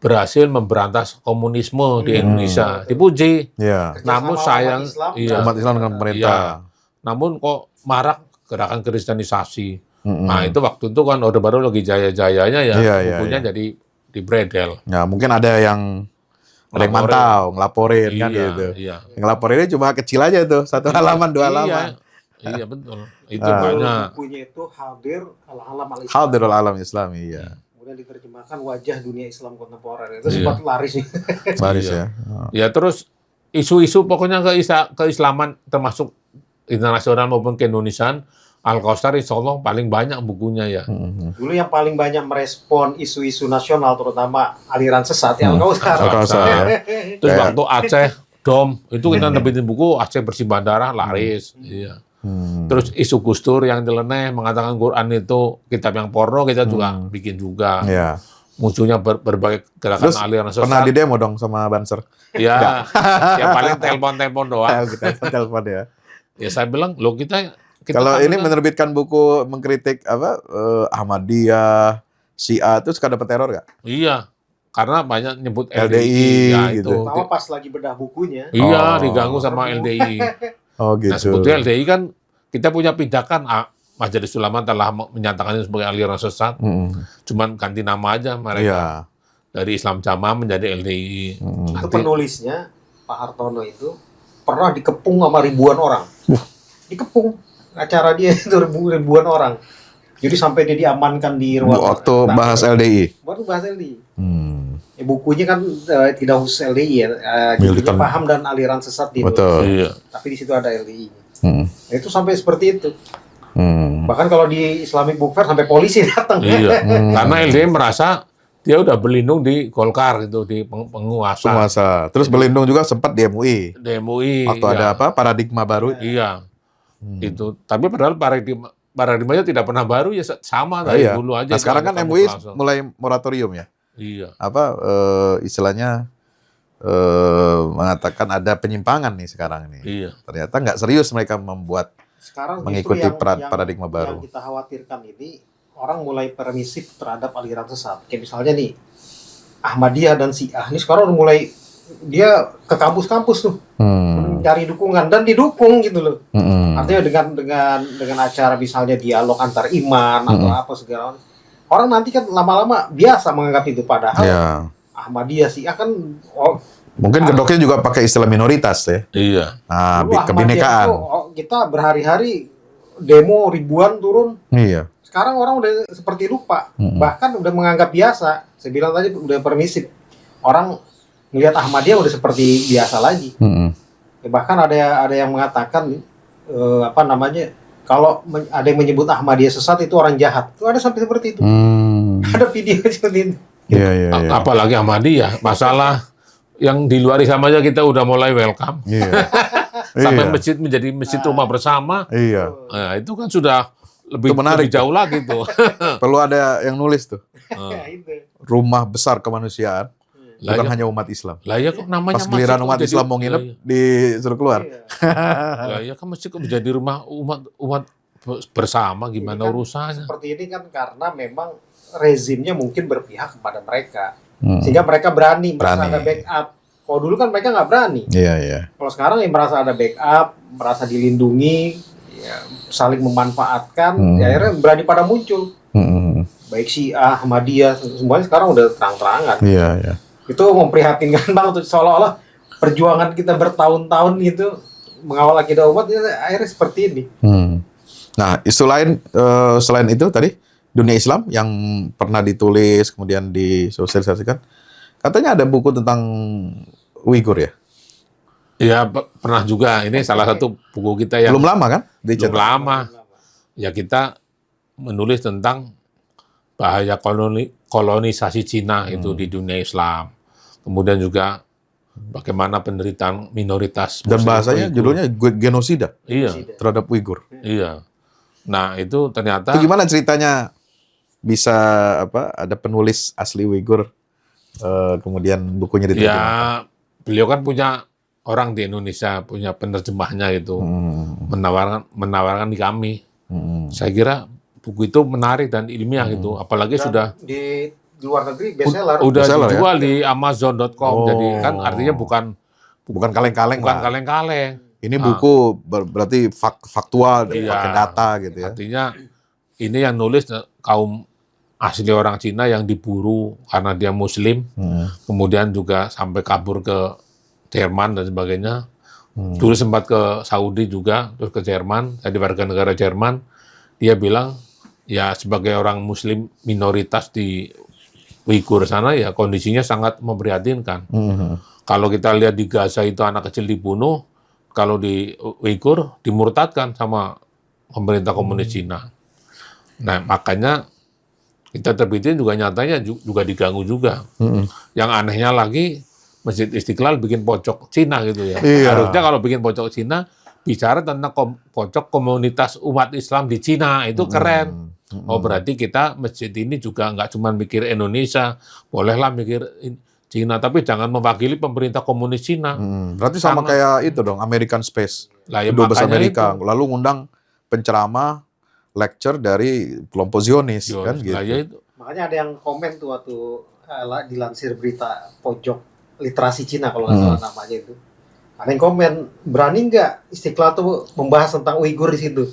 berhasil memberantas komunisme di Indonesia. Dipuji. Iya. Namun sayang umat Islam dengan pemerintah. Namun kok marak gerakan kristenisasi. Nah itu waktu itu kan Orde Baru lagi jaya-jayanya ya, bukunya jadi di Bredel. Ya mungkin ada yang mantau, ngelaporin kan gitu. Iya. Ngelaporinnya cuma kecil aja tuh, 1 halaman, 2 halaman. Iya betul. Itu banyak. Bukunya itu Hadir Al-Alam Al-Islam. Hadir Al-Alam Islami, iya. Kemudian diterjemahkan Wajah Dunia Islam Kontemporer. Itu sempat laris nih. Laris ya. Ya terus isu-isu pokoknya keislaman termasuk internasional maupun keindonesiaan. Al-Kausar insya Allah paling banyak bukunya ya. Dulu yang paling banyak merespon isu-isu nasional terutama aliran sesat ya Al-Kausar. Terus waktu Aceh Dom itu kita nerbitin buku Aceh Bersih Bandara laris. Iya. Terus isu Gus Dur yang nyeleneh mengatakan Quran itu kitab yang porno kita juga bikin juga. Iya. Munculnya berbagai gerakan aliran sesat. Pernah di demo dong sama Banser? Ya, ya paling telepon-telepon doang. Kita telepon ya. Ya saya bilang, loh kita kalau ini menerbitkan buku mengkritik Ahmadiyah, Syiah itu suka dapat teror nggak? Iya, karena banyak nyebut LDI ya, gitu. Pertama pas lagi bedah bukunya. Iya, diganggu sama LDI. Oh gitu. Nah sebetulnya LDI kan kita punya pijakan Majelis Ulama telah menyatakannya sebagai aliran sesat. Cuman ganti nama aja mereka. Dari Islam Jamaah menjadi LDI. Itu penulisnya Pak Hartono itu pernah dikepung sama ribuan orang. Dikepung. Acara dia itu ribuan orang. Jadi sampai dia diamankan di ruang. Waktu bahas LDI. Baru bahas LDI. Bukunya kan tidak khusus LDI ya. Judulnya Paham dan Aliran Sesat di Indonesia. Iya. Tapi di situ ada LDI. Itu sampai seperti itu. Bahkan kalau di Islamic Book Fair sampai polisi datang. Iya. Karena LDI merasa dia udah berlindung di Golkar gitu, di penguasa. Terus berlindung juga sempat di MUI. Di MUI. Waktu ada paradigma baru. Iya. Itu. Tapi padahal paradigmanya tidak pernah baru ya sama dari dulu aja. Nah, sekarang kan MUI mulai moratorium ya. Iya. Istilahnya mengatakan ada penyimpangan nih sekarang ini. Iya. Ternyata nggak serius mereka membuat Sekarang mengikuti justru paradigma baru. Yang kita khawatirkan ini orang mulai permisif terhadap aliran sesat. Kayak misalnya nih Ahmadiyah dan Syiah ini sekarang udah mulai dia ke kampus-kampus tuh cari dukungan dan didukung gitu loh. Artinya dengan acara misalnya dialog antar iman atau apa segala macam. Orang nanti kan lama-lama biasa menganggap itu, padahal Ahmadiyah Syiah kan mungkin gedoknya juga pakai istilah minoritas ya. Iya. Nah, dulu kebinekaan. Kita berhari-hari demo ribuan turun. Iya. Sekarang orang udah seperti lupa, bahkan udah menganggap biasa. Saya bilang tadi udah permisif. Orang melihat Ahmadiyah udah seperti biasa lagi. Bahkan ada yang mengatakan kalau ada yang menyebut Ahmadiyah sesat itu orang jahat. Itu ada sampai seperti itu. Ada video seperti itu. Iya. Apalagi Ahmadiyah, masalah yang di luar Islam aja kita udah mulai welcome. Iya. Sampai masjid menjadi masjid rumah bersama. Iya. Nah, itu kan sudah lebih jauh lagi tuh. Perlu ada yang nulis tuh. Itu. Rumah besar kemanusiaan. Bukan Lah, hanya umat Islam. Lah ya kok namanya Pas giliran umat Islam mau nginep, disuruh keluar. Lah ya kan masjid kok menjadi rumah umat bersama, gimana Ini kan urusannya? Seperti ini kan karena memang rezimnya mungkin berpihak kepada mereka. Sehingga mereka berani merasa ada backup. Kalau dulu kan mereka nggak berani. Iya. Kalau sekarang yang merasa ada backup, merasa dilindungi, ya, saling memanfaatkan, ya akhirnya berani pada muncul. Baik Syiah, Ahmadiyah, semuanya sekarang udah terang-terangan. Iya. Itu memprihatinkan banget, seolah-olah perjuangan kita bertahun-tahun gitu mengawal akidah umat, ya, akhirnya seperti ini. Nah, isu lain selain itu tadi dunia Islam yang pernah ditulis kemudian disosialisasikan, katanya ada buku tentang Uighur ya? Iya, pernah juga. Ini salah satu buku kita yang Belum lama kan? belum lama. Ya kita menulis tentang bahaya kolonisasi Cina itu di dunia Islam. Kemudian juga bagaimana penderitaan minoritas Dan Muslim bahasanya Uighur. judulnya genosida Iya, terhadap Uighur. iya. Nah, itu ternyata Itu gimana ceritanya bisa ada penulis asli Uighur kemudian bukunya diterjemahkan? ya beliau kan punya orang di Indonesia, punya penerjemahnya gitu. Menawarkan di kami. Saya kira buku itu menarik dan ilmiah gitu, apalagi Dan sudah di luar negeri bestseller. udah Bestseller, dijual di Amazon.com. Oh. Jadi kan artinya bukan kaleng-kaleng lah. kaleng-kaleng. Ini buku berarti faktual, Iya. pakai data gitu ya. Artinya ini yang nulis kaum asli orang Cina yang diburu karena dia Muslim, kemudian juga sampai kabur ke Jerman dan sebagainya. Dulu sempat ke Saudi juga, terus ke Jerman, jadi warga negara Jerman. Dia bilang, ya sebagai orang Muslim minoritas di Uighur sana, ya kondisinya sangat memprihatinkan. Kalau kita lihat di Gaza itu anak kecil dibunuh, kalau di Uighur dimurtadkan sama pemerintah komunis Cina. Nah, makanya kita terbitin juga nyatanya juga diganggu juga. Yang anehnya lagi, Masjid Istiqlal bikin pojok Cina gitu ya. Iya. Harusnya kalau bikin pojok Cina, bicara tentang pojok komunitas umat Islam di Cina, itu keren. Oh, berarti kita masjid ini juga nggak cuma mikir Indonesia, bolehlah mikir Cina, tapi jangan mewakili pemerintah komunis Cina. Berarti sama kayak itu dong, American Space, Lah, ya Dubes makanya Amerika. itu. Lalu ngundang penceramah, lecture dari kelompok Zionis kan gitu. Lah, ya itu. Makanya ada yang komen tuh waktu dilansir berita pojok literasi Cina kalau nggak salah namanya itu. Ada yang komen, berani nggak Istiqlal tuh membahas tentang Uighur di situ?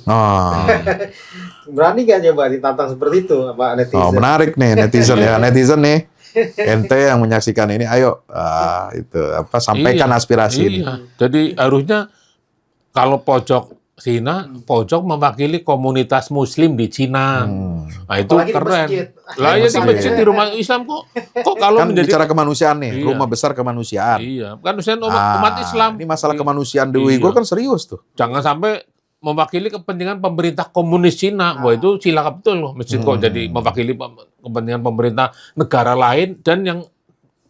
Berani nggak coba ditantang seperti itu sama netizen? Menarik nih netizen ya, netizen nih. Ente yang menyaksikan ini, ayo itu sampaikan Iya, aspirasi ini. iya. Jadi harusnya kalau pojok Cina, pojok mewakili komunitas Muslim di Cina. Nah, itu Apalagi di keren. masjid. Lah ya di Masjid. masjid di rumah Islam kok kalau Kan menjadi bicara kemanusiaan nih, Iya. rumah besar kemanusiaan. iya, kan urusan umat Islam. Ini masalah kemanusiaan di Iya. Uighur kan serius tuh. Jangan sampai mewakili kepentingan pemerintah komunis Cina. Wah, itu cilaka betul loh. Masjid kok jadi mewakili kepentingan pemerintah negara lain dan yang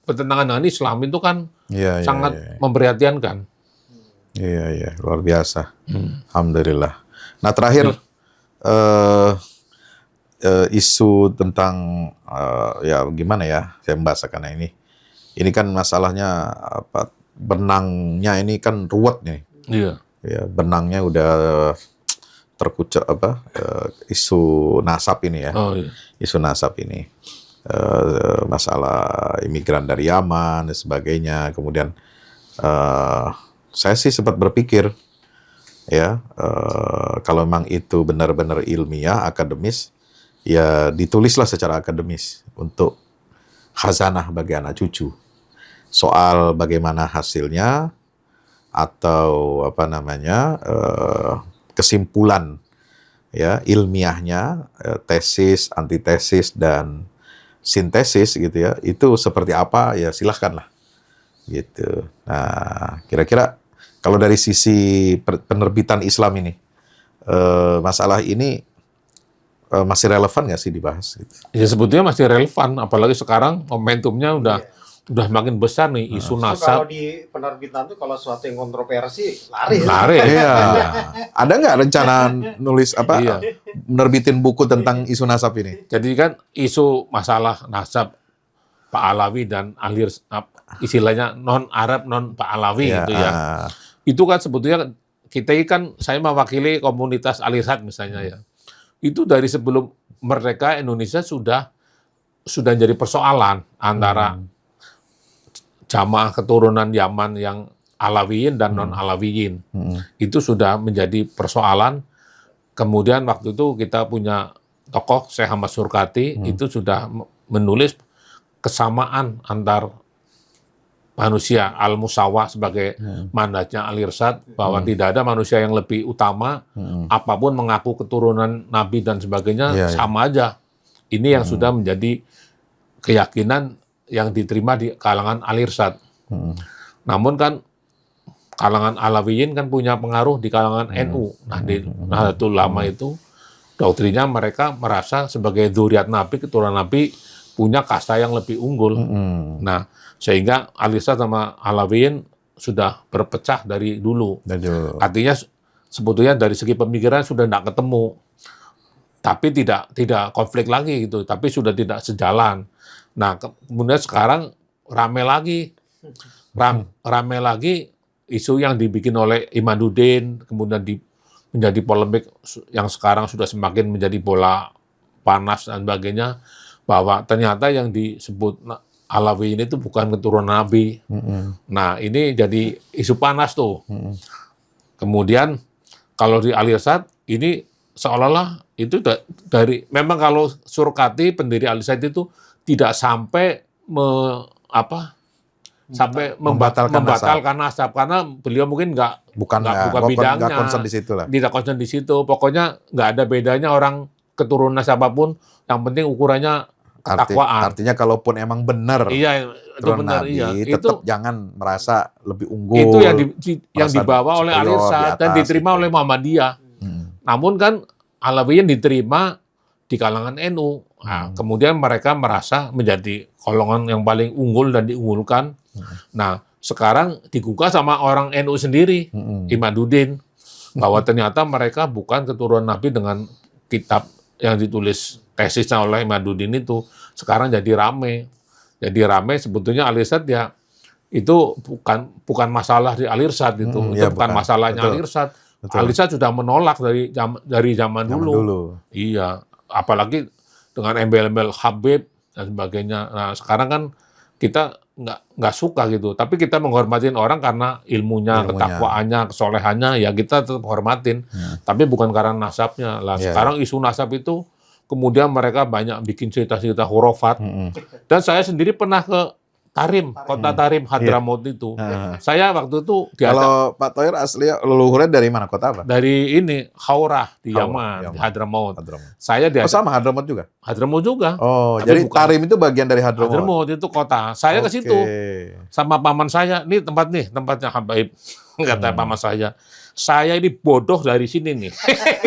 bertentangan dengan Islam itu kan Iya, sangat memprihatinkan. Iya, luar biasa. Alhamdulillah. Nah, terakhir isu tentang ya gimana ya saya membahasakannya ini. ini kan masalahnya apa, benangnya ini kan ruwet nih. Iya. Ya, benangnya udah terkucuk apa, isu nasab ini ya. Oh, iya. Isu nasab ini. Masalah imigran dari Yaman dan sebagainya. Kemudian saya sih sempat berpikir ya, kalau memang itu benar-benar ilmiah, akademis, ya ditulislah secara akademis untuk khazanah bagi anak cucu. Soal bagaimana hasilnya atau apa namanya, kesimpulan ya ilmiahnya, tesis, antitesis dan sintesis gitu ya, itu seperti apa ya silahkanlah gitu. Nah, kira-kira kalau dari sisi penerbitan Islam ini, masalah ini masih relevan nggak sih dibahas gitu? Ya sebetulnya masih relevan, apalagi sekarang momentumnya udah makin besar nih isu Kalau nasab. di penerbitan tuh kalau sesuatu yang kontroversi lari. Lari. Iya. Ada nggak rencana nulis apa, Iya. menerbitin buku tentang isu nasab ini? Jadi kan isu masalah nasab Pak Alawi dan ahli istilahnya non Arab non Pak Alawi Ya, gitu ya. Itu kan sebetulnya kita ini kan saya mewakili komunitas Alirsat misalnya ya. Itu dari sebelum merdeka Indonesia sudah jadi persoalan antara jamaah keturunan Yaman yang Alawiyin dan non Alawiyin. Itu sudah menjadi persoalan. Kemudian waktu itu kita punya tokoh Syekh Ahmad Surkati itu sudah menulis kesamaan antar manusia al-musawah sebagai mandatnya Al-Irsyad, bahwa tidak ada manusia yang lebih utama, apapun mengaku keturunan Nabi dan sebagainya sama aja. Ini yang sudah menjadi keyakinan yang diterima di kalangan Al-Irsyad. Namun kan kalangan Alawiyin kan punya pengaruh di kalangan NU. Nah, di Nahdlatul Ulama itu doktrinnya mereka merasa sebagai dzurriyyat Nabi, keturunan Nabi, punya kasta yang lebih unggul. Nah, sehingga Al-Irsyad sama Alawiyin sudah berpecah dari dulu. Artinya sebetulnya dari segi pemikiran sudah tidak ketemu. Tapi tidak konflik lagi gitu, tapi sudah tidak sejalan. Nah, kemudian sekarang rame lagi isu yang dibikin oleh Imaduddin, kemudian menjadi polemik yang sekarang sudah semakin menjadi bola panas dan sebagainya, bahwa ternyata yang disebut Alawi ini itu bukan keturunan Nabi. Nah, ini jadi isu panas tuh. Kemudian kalau di Al-Irsyad ini seolah-olah itu dari memang kalau Surkati pendiri Al-Irsyad itu tidak sampai membatalkan nasab karena beliau mungkin bukan bidangnya, nggak concern di situ lah. Tidak concern di situ. Pokoknya nggak ada bedanya orang keturunan siapapun, yang penting ukurannya ketakwaan. Artinya kalaupun emang benar, iya, itu benar, Nabi, iya. tetap jangan merasa lebih unggul. Itu yang dibawa oleh Al-Irsyad dan diterima oleh Muhammadiyah. Namun kan Alawiyin diterima di kalangan NU. Nah, kemudian mereka merasa menjadi golongan yang paling unggul dan diunggulkan. Nah, sekarang digugah sama orang NU sendiri, Imaduddin, bahwa ternyata mereka bukan keturunan Nabi dengan kitab yang ditulis tesisnya oleh Imaduddin itu. Sekarang jadi rame. Jadi rame sebetulnya Al-Irsyad ya itu bukan masalah di Al-Irsyad itu. Itu bukan masalahnya Al-Irsyad. Al-Irsyad sudah menolak dari zaman dulu. Iya, apalagi dengan embel-embel Habib dan sebagainya. Nah, sekarang kan kita nggak suka gitu. Tapi kita menghormatin orang karena ilmunya, ketakwaannya, kesolehannya, ya kita tetap hormatin. Tapi bukan karena nasabnya. Lah, sekarang isu nasab itu kemudian mereka banyak bikin cerita-cerita khurafat. Dan saya sendiri pernah ke Tarim, kota Tarim, Hadramaut itu. Saya waktu itu kalau Pak Thohir asli leluhurnya dari mana, kota apa? Dari ini Haurah di Yaman, di Hadramaut. Saya sama Hadramaut juga. Hadramaut juga. Oh, jadi Tarim itu bagian dari Hadramaut. Hadramaut itu kota. Saya ke situ sama paman saya. Ini tempatnya Habaib. Kata paman saya. Saya ini bodoh dari sini nih.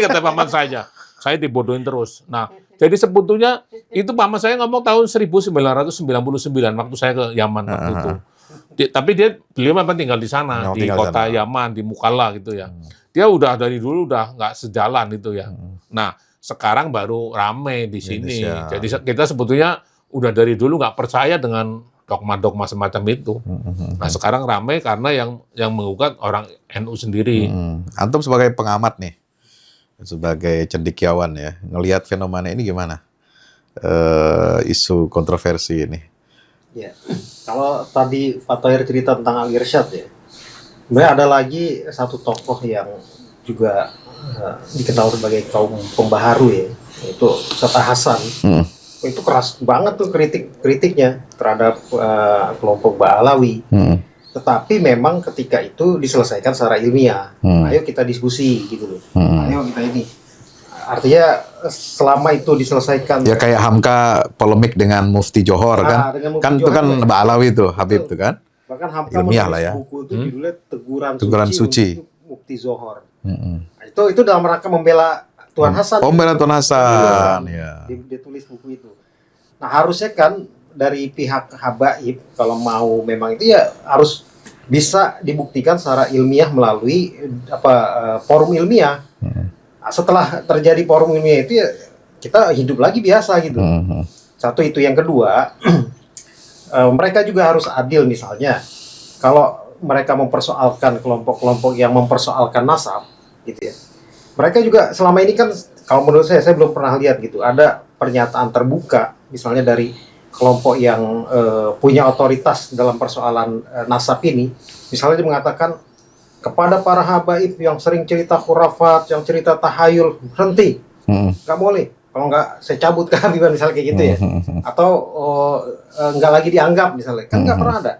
Kata paman saya. Saya dibodohin terus. Nah, jadi sebetulnya itu paman saya ngomong tahun 1999 waktu saya ke Yaman waktu itu. Tapi beliau memang tinggal di sana, di kota Yaman, di Mukalla gitu ya. Dia udah dari dulu udah nggak sejalan itu ya. Nah, sekarang baru rame di sini. Jadi kita sebetulnya udah dari dulu nggak percaya dengan dogma-dogma semacam itu. Nah sekarang ramai karena yang menggugat orang NU sendiri. Antum sebagai pengamat nih, sebagai cendekiawan ya, ngelihat fenomena ini gimana? Isu kontroversi ini. Ya, kalau tadi Pak Thohir cerita tentang Al Irsyad ya, sebenarnya ada lagi satu tokoh yang juga dikenal sebagai kaum pembaharu ya, yaitu Ustaz Hasan. Itu keras banget tuh kritiknya terhadap kelompok Ba'alawi. Tetapi memang ketika itu diselesaikan secara ilmiah. Ayo kita diskusi gitu loh. Ayo kita ini. Artinya selama itu diselesaikan. Ya kayak Hamka polemik dengan Mufti Johor kan. Dengan Mufti kan Johor, itu kan Ba'alawi tuh, Habib tuh kan. Bahkan Hamka Ilmiah lah ya. buku itu judulnya Teguran Suci untuk Mufti Johor. Itu dalam rangka membela Tuan Hasan. Membela Tuan Hasan, ya. Ditulis buku itu. Nah harusnya kan dari pihak Habaib kalau mau memang itu ya harus bisa dibuktikan secara ilmiah melalui forum ilmiah. Nah, setelah terjadi forum ilmiah itu ya kita hidup lagi biasa gitu. Satu itu, yang kedua mereka juga harus adil. Misalnya kalau mereka mempersoalkan kelompok-kelompok yang mempersoalkan nasab gitu ya, mereka juga selama ini kan kalau menurut saya belum pernah lihat gitu ada pernyataan terbuka misalnya dari kelompok yang punya otoritas dalam persoalan nasab ini. Misalnya dia mengatakan kepada para habaib yang sering cerita khurafat, yang cerita tahayul, berhenti, nggak boleh. Kalau nggak saya cabut kehabiban misalnya kayak gitu ya. Atau nggak lagi dianggap misalnya, kan nggak pernah ada.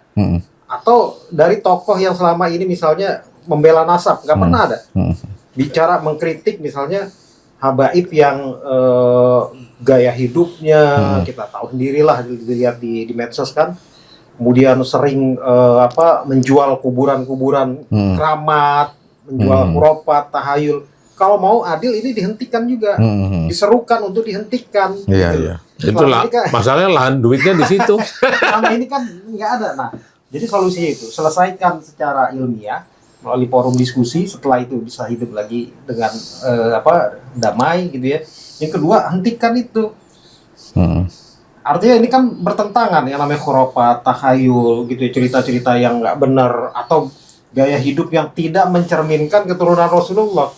Atau dari tokoh yang selama ini misalnya membela nasab, nggak pernah ada. Bicara mengkritik misalnya habaib yang gaya hidupnya kita tahu sendirilah, dilihat di medsos kan. Kemudian sering menjual kuburan-kuburan keramat, menjual khurafat, tahayul. Kalau mau adil ini dihentikan juga, diserukan untuk dihentikan. Iya, gitu. iya. Itulah masalahnya lahan duitnya di situ. Selama ini kan nggak ada. Nah, jadi solusinya itu selesaikan secara ilmiah melalui forum diskusi. Setelah itu bisa hidup lagi dengan damai gitu ya. Yang kedua, hentikan itu. Artinya ini kan bertentangan yang namanya khurafat, tahayul gitu ya, cerita-cerita yang nggak benar atau gaya hidup yang tidak mencerminkan keturunan Rasulullah.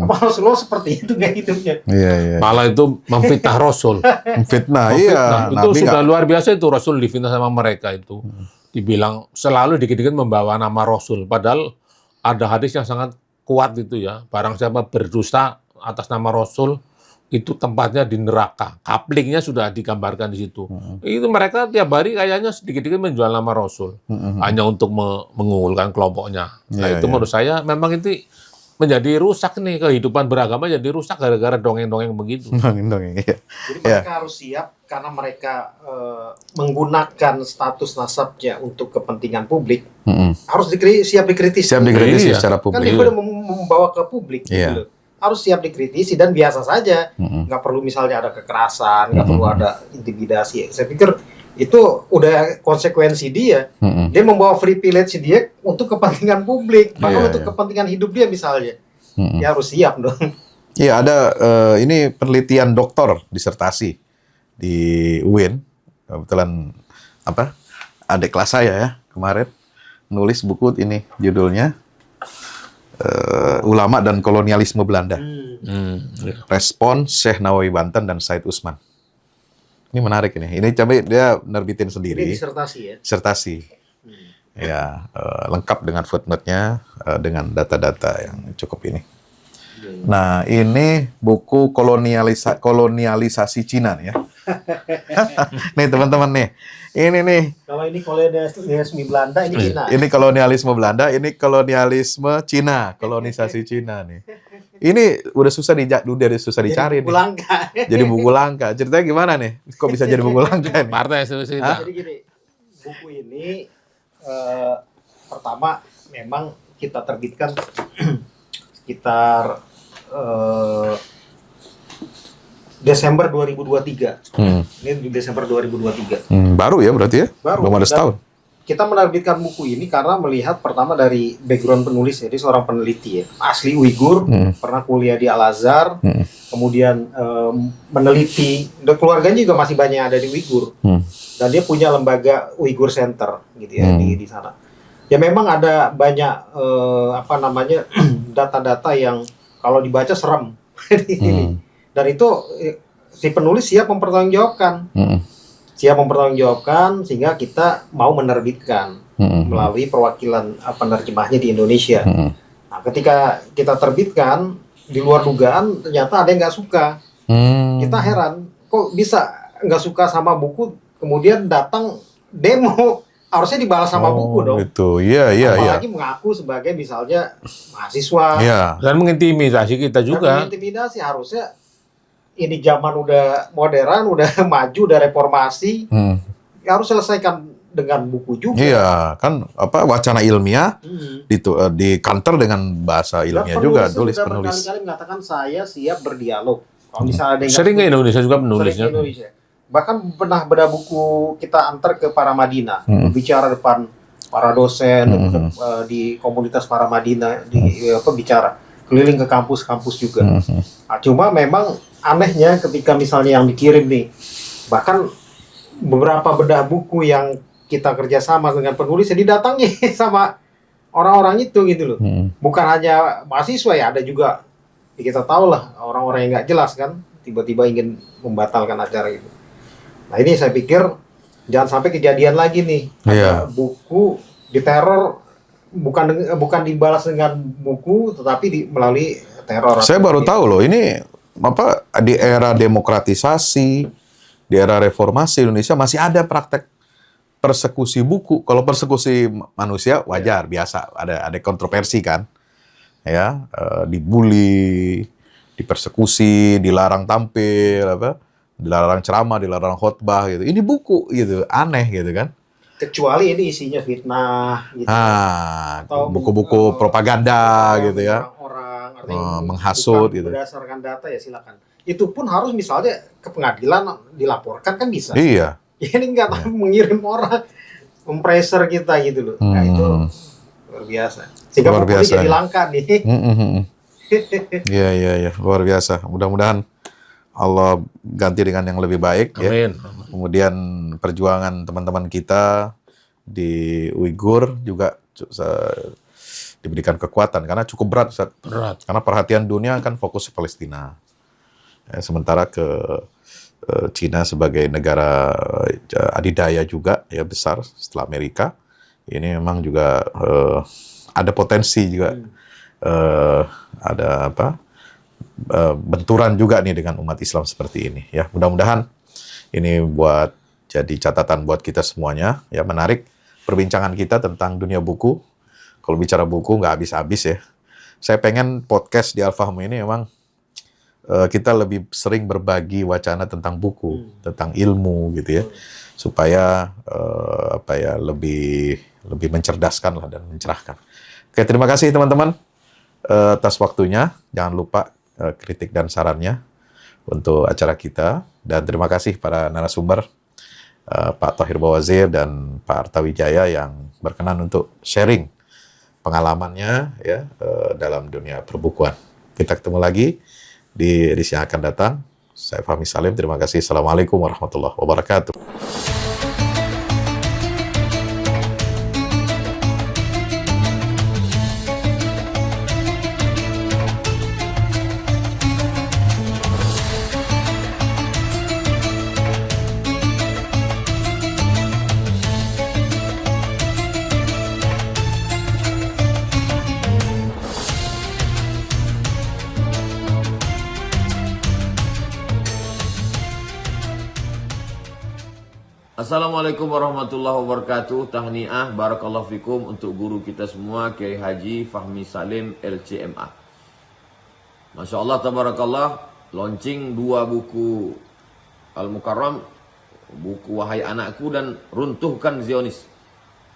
Apa Rasulullah seperti itu gaya hidupnya? Iya. Malah itu memfitnah Rasul. Fitnah, iya. Itu Nabi sudah luar biasa itu Rasul difitnah sama mereka itu. Dibilang selalu dikit-dikit membawa nama Rasul. Padahal ada hadis yang sangat kuat itu ya. Barang siapa berdusta atas nama Rasul, itu tempatnya di neraka. Kaplingnya sudah digambarkan di situ. Itu mereka tiap hari kayaknya sedikit-sedikit menjual nama Rasul. Hanya untuk mengunggulkan kelompoknya. Nah itu menurut saya memang itu menjadi rusak nih, kehidupan beragama jadi rusak gara-gara dongeng-dongeng begitu. Dongeng, iya. Jadi mereka harus siap karena mereka menggunakan status nasabnya untuk kepentingan publik. Harus siap dikritisi. Siap dikritisi Iya. secara Kan publik. dia udah membawa ke publik. Iya. Gitu. Harus siap dikritisi dan biasa saja. Nggak perlu misalnya ada kekerasan, nggak perlu ada intimidasi. Saya pikir itu udah konsekuensi dia. Dia membawa privilege dia untuk kepentingan publik, bahkan untuk kepentingan hidup dia misalnya. Dia harus siap dong. Iya, ada ini penelitian doktor disertasi di UIN. Kebetulan adik kelas saya ya kemarin nulis buku ini, judulnya Ulama dan Kolonialisme Belanda. Respon Syekh Nawawi Banten dan Said Usman. Ini menarik ini. Ini coba dia nerbitin sendiri. Ini disertasi ya. Disertasi. Ya, lengkap dengan footnote-nya, dengan data-data yang cukup ini. Nah, ini buku kolonialisasi Cina nih ya. Nih teman-teman nih. Ini nih. Kalau ini kolonialisme Belanda, ini Cina. Ini kolonialisme Belanda, ini kolonialisme Cina, kolonisasi Cina nih. Ini udah susah dicari buku nih. langka. Jadi buku langka. Ceritanya gimana nih? Kok bisa jadi buku langka nih? Partai solusi itu. Jadi gini, buku ini pertama memang kita terbitkan sekitar Desember 2023. Ini di Desember 2023. Baru ya berarti ya? Baru. Belum ada setahun. kita menerbitkan buku ini karena melihat pertama dari background penulis, jadi seorang peneliti ya, asli Uighur, pernah kuliah di Al-Azhar, kemudian meneliti, dan keluarganya juga masih banyak yang ada di Uighur, dan dia punya lembaga Uighur Center gitu ya di sana. Ya memang ada banyak data-data yang kalau dibaca serem, dan itu si penulis siap mempertanggungjawabkan. Siap mempertanggungjawabkan sehingga kita mau menerbitkan melalui perwakilan penerjemahnya di Indonesia. Nah, ketika kita terbitkan di luar dugaan ternyata ada yang nggak suka. Kita heran kok bisa nggak suka sama buku kemudian datang demo, harusnya dibalas sama buku dong. Gitu. Iya. Apalagi mengaku sebagai misalnya mahasiswa. Iya. Dan mengintimidasi kita juga. Dan mengintimidasi, harusnya ini zaman udah modern, udah maju, udah reformasi, harus selesaikan dengan buku juga. Iya, kan wacana ilmiah di counter dengan bahasa ilmiah juga, tulis penulis. Berkali-kali mengatakan saya siap berdialog. Kalau misalnya ada yang Sering ke Indonesia juga penulisnya. sering ke Indonesia. Bahkan pernah beda buku kita antar ke Paramadina, bicara depan para dosen di komunitas Paramadina, bicara keliling ke kampus-kampus juga. Nah, cuma memang anehnya ketika misalnya yang dikirim nih, bahkan beberapa bedah buku yang kita kerjasama dengan penulis didatangi sama orang-orang itu gitu loh. Bukan hanya mahasiswa ya, ada juga kita tahu lah orang-orang yang nggak jelas kan, tiba-tiba ingin membatalkan acara itu. Nah ini saya pikir jangan sampai kejadian lagi nih, ada buku diteror, bukan dibalas dengan buku, tetapi melalui teror. Saya baru tahu loh, ini di era demokratisasi, di era reformasi Indonesia masih ada praktek persekusi buku. Kalau persekusi manusia wajar, biasa, ada kontroversi kan, ya, dibully, dipersekusi, dilarang tampil, dilarang ceramah, dilarang khotbah gitu. Ini buku gitu, aneh gitu kan. Kecuali ini isinya fitnah gitu. Atau buku-buku propaganda gitu ya. Menghasut gitu. Berdasarkan data ya silakan. Itu pun harus misalnya ke pengadilan dilaporkan kan bisa. Iya. Ini nggak mengirim orang mempressure kita gitu loh. Nah itu luar biasa. Sehingga luar buku biasa. ini jadi langka nih. Iya, luar biasa. Mudah-mudahan Allah ganti dengan yang lebih baik. Amin. Ya. Kemudian perjuangan teman-teman kita di Uighur juga diberikan kekuatan karena cukup berat, Ustaz. Berat. Karena perhatian dunia kan fokus ke Palestina. Ya, sementara ke Cina sebagai negara adidaya juga ya besar setelah Amerika. Ini memang juga ada potensi juga ada benturan juga nih dengan umat Islam seperti ini ya. Mudah-mudahan ini buat jadi catatan buat kita semuanya ya, menarik perbincangan kita tentang dunia buku. Kalau bicara buku nggak habis-habis ya. Saya pengen podcast di Al-Fahmu ini memang kita lebih sering berbagi wacana tentang buku, tentang ilmu gitu ya. Supaya lebih mencerdaskan lah dan mencerahkan. Oke, terima kasih teman-teman atas waktunya. Jangan lupa kritik dan sarannya untuk acara kita, dan terima kasih para narasumber Pak Thohir Bawazir dan Pak Arta Wijaya yang berkenan untuk sharing pengalamannya ya dalam dunia perbukuan. Kita ketemu lagi di edisi yang akan datang. Saya Fahmi Salim, terima kasih. Assalamualaikum warahmatullahi wabarakatuh. Assalamualaikum warahmatullahi wabarakatuh. Tahniah, barakallahu fikum untuk guru kita semua, Kiai Haji Fahmi Salim LCMA. Masya Allah, tabarakallah, launching 2 buku Al-Mukarram, buku Wahai Anakku dan Runtuhkan Zionis.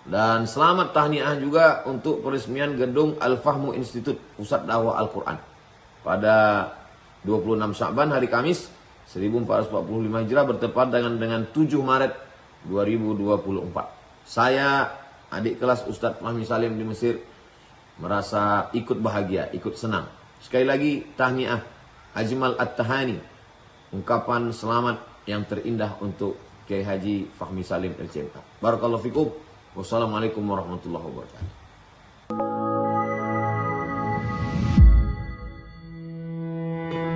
Dan selamat tahniah juga untuk peresmian gedung Al-Fahmu Institute, Pusat Dakwah Al-Quran. Pada 26 Sya'ban, hari Kamis, 1445 Hijrah, bertepatan dengan 7 Maret 2024. Saya, adik kelas Ustadz Fahmi Salim di Mesir, merasa ikut bahagia, ikut senang. Sekali lagi, tahniah, ajmal at-tahani, ungkapan selamat yang terindah untuk Kiai Haji Fahmi Salim LCMA. Barakallahu fikum. Wassalamualaikum warahmatullahi wabarakatuh.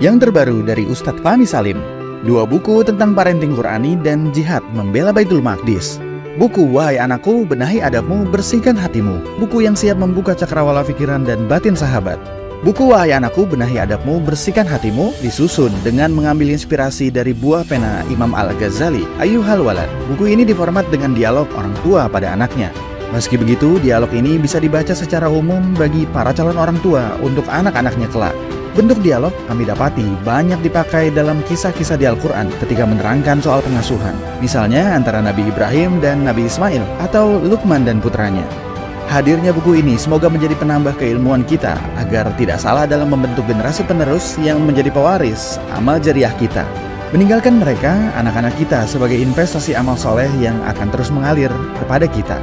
Yang terbaru dari Ustadz Fahmi Salim, 2 buku tentang parenting Qurani dan jihad membela Baitul Maqdis. Buku Wahai Anakku, Benahi Adabmu, Bersihkan Hatimu, buku yang siap membuka cakrawala pikiran dan batin sahabat. Buku Wahai Anakku, Benahi Adabmu, Bersihkan Hatimu disusun dengan mengambil inspirasi dari buah pena Imam Al-Ghazali, Ayyuhal Walad. Buku ini diformat dengan dialog orang tua pada anaknya. Meski begitu, dialog ini bisa dibaca secara umum bagi para calon orang tua untuk anak-anaknya kelak. Bentuk dialog kami dapati banyak dipakai dalam kisah-kisah di Al-Quran ketika menerangkan soal pengasuhan. Misalnya antara Nabi Ibrahim dan Nabi Ismail atau Luqman dan putranya. Hadirnya buku ini semoga menjadi penambah keilmuan kita agar tidak salah dalam membentuk generasi penerus yang menjadi pewaris amal jariah kita. Meninggalkan mereka, anak-anak kita sebagai investasi amal soleh yang akan terus mengalir kepada kita.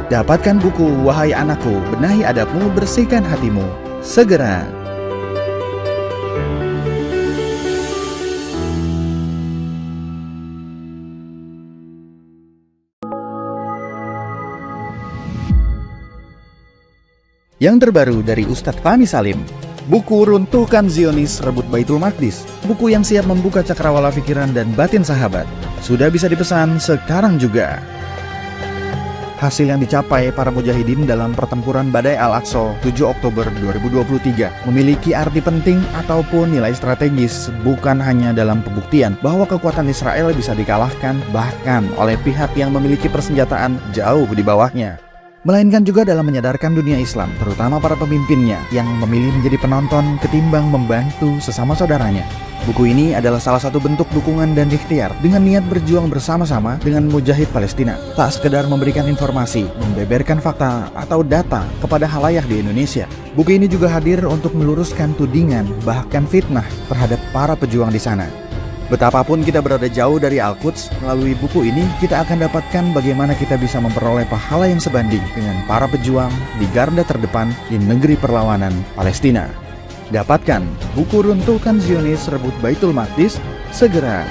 Dapatkan buku Wahai Anakku, Benahi Adabmu, Bersihkan Hatimu segera. Yang terbaru dari Ustadz Fahmi Salim, buku Runtuhkan Zionis Rebut Baitul Maqdis, buku yang siap membuka cakrawala pikiran dan batin sahabat. Sudah bisa dipesan sekarang juga. Hasil yang dicapai para mujahidin dalam pertempuran Badai Al-Aqsa 7 Oktober 2023 memiliki arti penting ataupun nilai strategis, bukan hanya dalam pembuktian bahwa kekuatan Israel bisa dikalahkan bahkan oleh pihak yang memiliki persenjataan jauh di bawahnya, melainkan juga dalam menyadarkan dunia Islam, terutama para pemimpinnya yang memilih menjadi penonton ketimbang membantu sesama saudaranya. Buku ini adalah salah satu bentuk dukungan dan ikhtiar dengan niat berjuang bersama-sama dengan mujahid Palestina. Tak sekedar memberikan informasi, membeberkan fakta atau data kepada halayak di Indonesia. Buku ini juga hadir untuk meluruskan tudingan bahkan fitnah terhadap para pejuang di sana. Betapapun kita berada jauh dari Al-Quds, melalui buku ini kita akan dapatkan bagaimana kita bisa memperoleh pahala yang sebanding dengan para pejuang di garda terdepan di negeri perlawanan Palestina. Dapatkan buku Runtuhkan Zionis Rebut Baitul Maqdis segera.